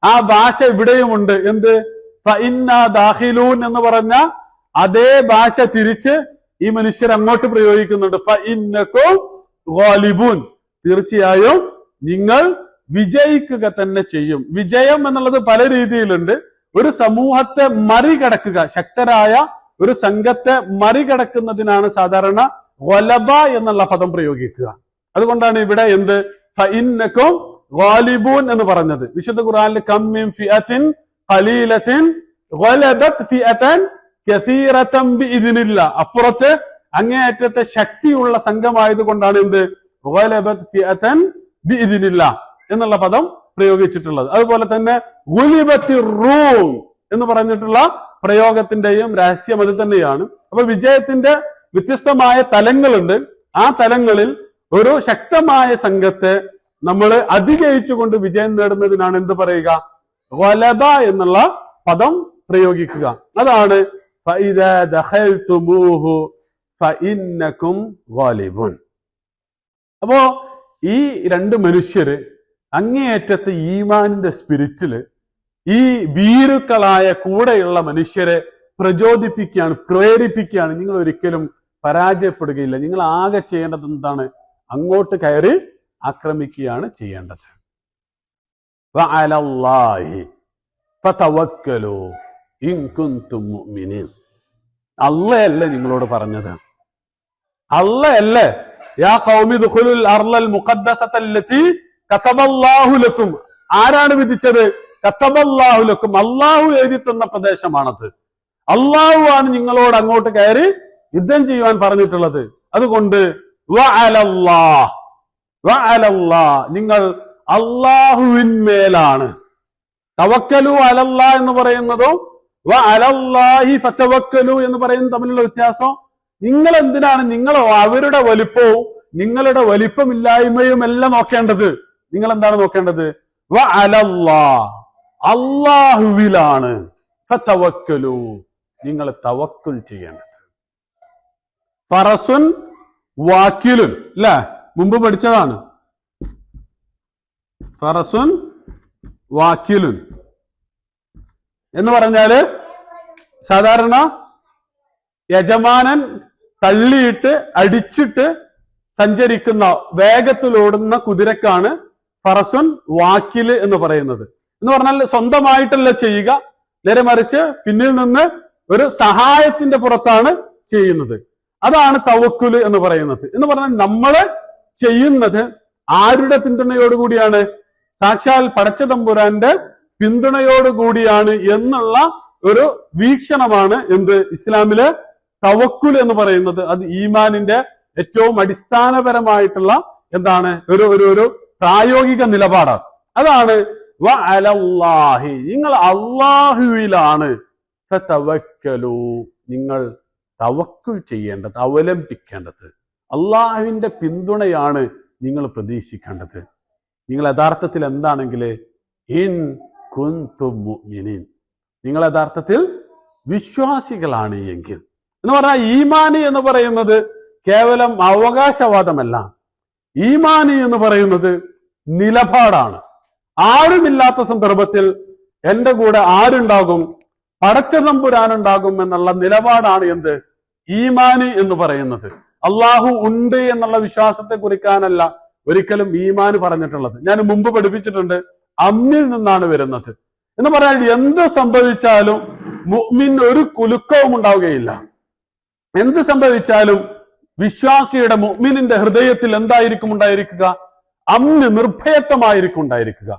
ആ ഭാഷ ഇവിടെയുമുണ്ട്. എന്ത്? ഫഇന്നാ ദാഖിലൂൻ എന്ന് പറഞ്ഞ അതേ ഭാഷ തിരിച്ച് ഈ മനുഷ്യർ അങ്ങോട്ട് പ്രയോഗിക്കുന്നുണ്ട്. ഫഇന്നകും ഗാലിബൂൻ, തീർച്ചയായും നിങ്ങൾ വിജയിക്കുക തന്നെ ചെയ്യും. വിജയം എന്നുള്ളത് പല രീതിയിലുണ്ട്. ഒരു സമൂഹത്തെ മറികടക്കുക, ശക്തരായ ഒരു സംഘത്തെ മറികടക്കുന്നതിനാണ് സാധാരണ ഗലബ എന്നുള്ള പദം പ്രയോഗിക്കുക. അതുകൊണ്ടാണ് ഇവിടെ എന്ത്? ഫഇന്നകും ഗാലിബൂൻ എന്ന് പറഞ്ഞത്. വിശുദ്ധ ഖുർആനിൽ കം മിൻ ഫിഅത്തിൻ ഖലീലത്തിൻ ഗലബത് ഫിഅതൻ കസീറതൻ ബിഇദ്നില്ലാ, അപ്പുറത്ത് അങ്ങേയറ്റത്തെ ശക്തിയുള്ള സംഘമായതുകൊണ്ടാണ് എന്ത്? ഗലബത് ഫിഅതൻ ബിഇദ്നില്ലാ എന്നുള്ള പദം പ്രയോഗിച്ചിട്ടുള്ളത്. അതുപോലെ തന്നെ ഗുലിബത്തിർ റൂം എന്ന് പറഞ്ഞിട്ടുള്ള പ്രയോഗത്തിന്റെയും രഹസ്യം അത് തന്നെയാണ്. അപ്പൊ വിജയത്തിന്റെ വ്യത്യസ്തമായ തലങ്ങളുണ്ട്. ആ തലങ്ങളിൽ ഒരു ശക്തമായ സംഘത്തെ നമ്മൾ അതിജയിച്ചുകൊണ്ട് വിജയം നേടുന്നതിനാണ് എന്ത് പറയുക? ഗലബ എന്നുള്ള പദം പ്രയോഗിക്കുക. അതാണ് ഫഇദാ ദഖൽതുമൂഹു ഫഇന്നകും ഗാലിബൂൻ. അപ്പോ ഈ രണ്ട് മനുഷ്യര് അങ്ങേയറ്റത്തെ ഈമാനിന്റെ സ്പിരിറ്റില് ഈ ഭീരുക്കളായ കൂടെയുള്ള മനുഷ്യരെ പ്രചോദിപ്പിക്കുകയാണ്, പ്രേരിപ്പിക്കുകയാണ്. നിങ്ങൾ ഒരിക്കലും പരാജയപ്പെടുകയില്ല. നിങ്ങൾ ആകെ ചെയ്യേണ്ടത് എന്താണ്? അങ്ങോട്ട് കയറി ആക്രമിക്കുകയാണ് ചെയ്യേണ്ടത്. വഅലല്ലാഹി ഫതവക്കലു ഇൻ കുൻതും മുഅ്മിനീൻ. അല്ലാഹയല്ലേ നിങ്ങളോട് പറഞ്ഞത്? അല്ലാഹയല്ലേ യാ ഖൗമി ദുഖുലുൽ അർളൽ മുഖദ്ദസത്തല്ലതി കതബല്ലാഹു ലക്കും. ആരാണ് വിധിച്ചത്? കതബല്ലാഹു ലക്കും, അല്ലാഹു എഴുതി തന്ന പ്രദേശമാണത്. അല്ലാഹു ആണ് നിങ്ങളോട് അങ്ങോട്ട് കയറി യുദ്ധം ചെയ്യുവാൻ പറഞ്ഞിട്ടുള്ളത്. അതുകൊണ്ട് വഅലല്ലാഹ്, വഅലല്ലാഹ്, നിങ്ങൾ അല്ലാഹുവിന്മേലാണ്. തവക്കലു അലല്ലാ എന്ന് പറയുന്നതും വഅലല്ലാഹി ഫതവക്കലു എന്ന് പറയുന്നത് തമ്മിലുള്ള വ്യത്യാസം. നിങ്ങൾ എന്തിനാണ് അവരുടെ വലിപ്പവും നിങ്ങളുടെ വലിപ്പമില്ലായ്മയും എല്ലാം നോക്കേണ്ടത്? നിങ്ങൾ എന്താണ് നോക്കേണ്ടത്? വഅലല്ലാഹ്, അല്ലാഹുവിലാണ്. ഫതവക്കലു, നിങ്ങൾ തവക്കുൽ ചെയ്യേണ്ടത്. ഫറസുൻ വാക്കിലുൻ, അല്ലെ? മുമ്പ് പഠിച്ചതാണ്. ഫറസുൻ വാക്കിലുൻ എന്ന് പറഞ്ഞാല് സാധാരണ യജമാനൻ തള്ളിയിട്ട് അടിച്ചിട്ട് സഞ്ചരിക്കുന്ന വേഗത്തിലോടുന്ന കുതിരക്കാണ് ഫറസുൻ വാക്കില് എന്ന് പറയുന്നത്. എന്ന് പറഞ്ഞാൽ സ്വന്തമായിട്ടല്ല ചെയ്യുക, നേരെ മറിച്ച് പിന്നിൽ നിന്ന് ഒരു സഹായത്തിന്റെ പുറത്താണ് ചെയ്യുന്നത്. അതാണ് തവക്കുല് എന്ന് പറയുന്നത്. എന്ന് പറഞ്ഞാൽ നമ്മള് ചെയ്യുന്നത് ആരുടെ പിന്തുണയോടുകൂടിയാണ്? സാക്ഷാൽ പടച്ച തമ്പുരാന്റെ പിന്തുണയോടുകൂടിയാണ് എന്നുള്ള ഒരു വീക്ഷണമാണ് എന്ത്? ഇസ്ലാമിലെ തവക്കുൽ എന്ന് പറയുന്നത്. അത് ഈമാനിന്റെ ഏറ്റവും അടിസ്ഥാനപരമായിട്ടുള്ള എന്താണ്? ഒരു പ്രായോഗിക നിലപാടാണ്. അതാണ് വഅലല്ലാഹി, നിങ്ങൾ അല്ലാഹുവിലാണ്. ഫതവക്കലു, നിങ്ങൾ തവക്കുൽ ചെയ്യേണ്ടത്, അവലംബിക്കേണ്ടത്. അള്ളാഹുവിന്റെ പിന്തുണയാണ് നിങ്ങൾ പ്രതീക്ഷിക്കേണ്ടത്. നിങ്ങൾ യഥാർത്ഥത്തിൽ എന്താണെങ്കിൽ ഇൻ കുൻതും മുഅ്മിനീൻ, നിങ്ങൾ യഥാർത്ഥത്തിൽ വിശ്വാസികളാണ് എങ്കിൽ. എന്ന് പറഞ്ഞാൽ ഈമാനി എന്ന് പറയുന്നത് കേവലം അവകാശവാദമല്ല. ഈമാനി എന്ന് പറയുന്നത് നിലപാടാണ്. ആരുമില്ലാത്ത സന്ദർഭത്തിൽ എന്റെ കൂടെ ആരുണ്ടാകും? പടച്ച തമ്പുരാനുണ്ടാകും എന്നുള്ള നിലപാടാണ് എന്ത്? ഈമാനി എന്ന് പറയുന്നത്. അള്ളാഹു ഉണ്ട് എന്നുള്ള വിശ്വാസത്തെ കുറിക്കാനല്ല ഒരിക്കലും ഈമാന് പറഞ്ഞിട്ടുള്ളത്. ഞാൻ മുമ്പ് പഠിപ്പിച്ചിട്ടുണ്ട്, അമ്മിൽ നിന്നാണ് വരുന്നത് എന്ന് പറഞ്ഞാൽ എന്ത് സംഭവിച്ചാലും മുഅ്മിൻ ഒരു കുലുക്കവും ഉണ്ടാവുകയില്ല. എന്ത് സംഭവിച്ചാലും വിശ്വാസിയുടെ മുഅ്മിനിന്റെ ഹൃദയത്തിൽ എന്തായിരിക്കും ഉണ്ടായിരിക്കുക? അമ്ന്, നിർഭയത്വമായിരിക്കും ഉണ്ടായിരിക്കുക.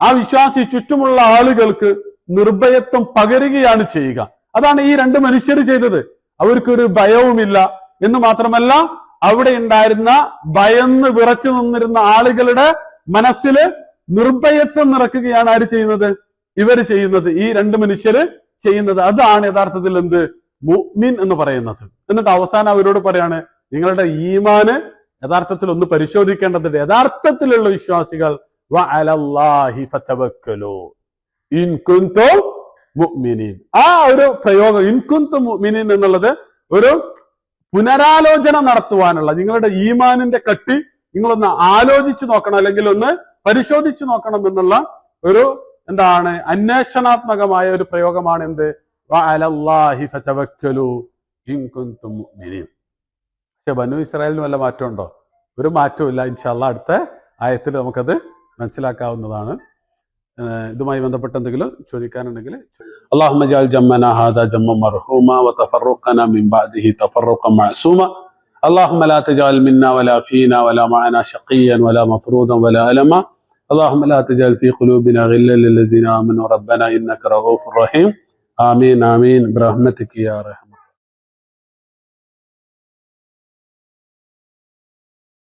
ആ വിശ്വാസി ചുറ്റുമുള്ള ആളുകൾക്ക് നിർഭയത്വം പകരുകയാണ് ചെയ്യുക. അതാണ് ഈ രണ്ട് മനുഷ്യർ ചെയ്തത്. അവർക്കൊരു ഭയവുമില്ല എന്ന് മാത്രമല്ല, അവിടെ ഉണ്ടായിരുന്ന ഭയന്ന് വിറച്ചു നിന്നിരുന്ന ആളുകളുടെ മനസ്സിൽ നിർഭയത്വം നിറക്കുകയാണ് ആര് ചെയ്യുന്നത്? ഇവർ ചെയ്യുന്നത്, ഈ രണ്ട് മനുഷ്യര് ചെയ്യുന്നത്. അതാണ് യഥാർത്ഥത്തിൽ എന്ത്? മുഅ്മിൻ എന്ന് പറയുന്നത്. എന്നിട്ട് അവസാനം അവരോട് പറയാണ്, നിങ്ങളുടെ ഈമാന് യഥാർത്ഥത്തിൽ ഒന്ന് പരിശോധിക്കേണ്ടതുണ്ട്. യഥാർത്ഥത്തിലുള്ള വിശ്വാസികൾ വഅലല്ലാഹി ഫതവക്കലു ഇൻ കുൻതും മുഅ്മിനീൻ. ആ ഒരു പ്രയോഗം ഇൻ കുൻതും മുഅ്മിനീൻ എന്നുള്ളത് ഒരു പുനരാലോചന നടത്തുവാനുള്ള, നിങ്ങളുടെ ഈമാനിന്റെ കട്ടി നിങ്ങളൊന്ന് ആലോചിച്ചു നോക്കണം, അല്ലെങ്കിൽ ഒന്ന് പരിശോധിച്ചു നോക്കണം എന്നുള്ള ഒരു എന്താണ് അന്വേഷണാത്മകമായ ഒരു പ്രയോഗമാണ് എന്ത്? വഅലല്ലാഹി ഫതവക്കലു ഇൻ കുൻതും മുഅ്മിനീൻ. പക്ഷെ ബനു ഇസ്രായേലിന് വല്ല മാറ്റമുണ്ടോ? ഒരു മാറ്റവും ഇല്ല. ഇൻഷാ അല്ലാഹ് അടുത്ത ആയത്തിൽ നമുക്കത് മനസ്സിലാക്കാവുന്നതാണ്. ഇതുമായി ബന്ധപ്പെട്ട് എന്തെങ്കിലും ചോദിക്കാനുണ്ടെങ്കിൽ. اللهم اجعل جمعنا هذا جمعا مرحوما وتفرقنا من بعده تفرقا معصوما اللهم لا تجعل منا ولا فينا ولا معنا شقيا ولا مطرودا ولا ألما اللهم لا تجعل في قلوبنا غلا للذين آمنوا ربنا إنك رؤوف رحيم آمين آمين برحمتك يا رحمن.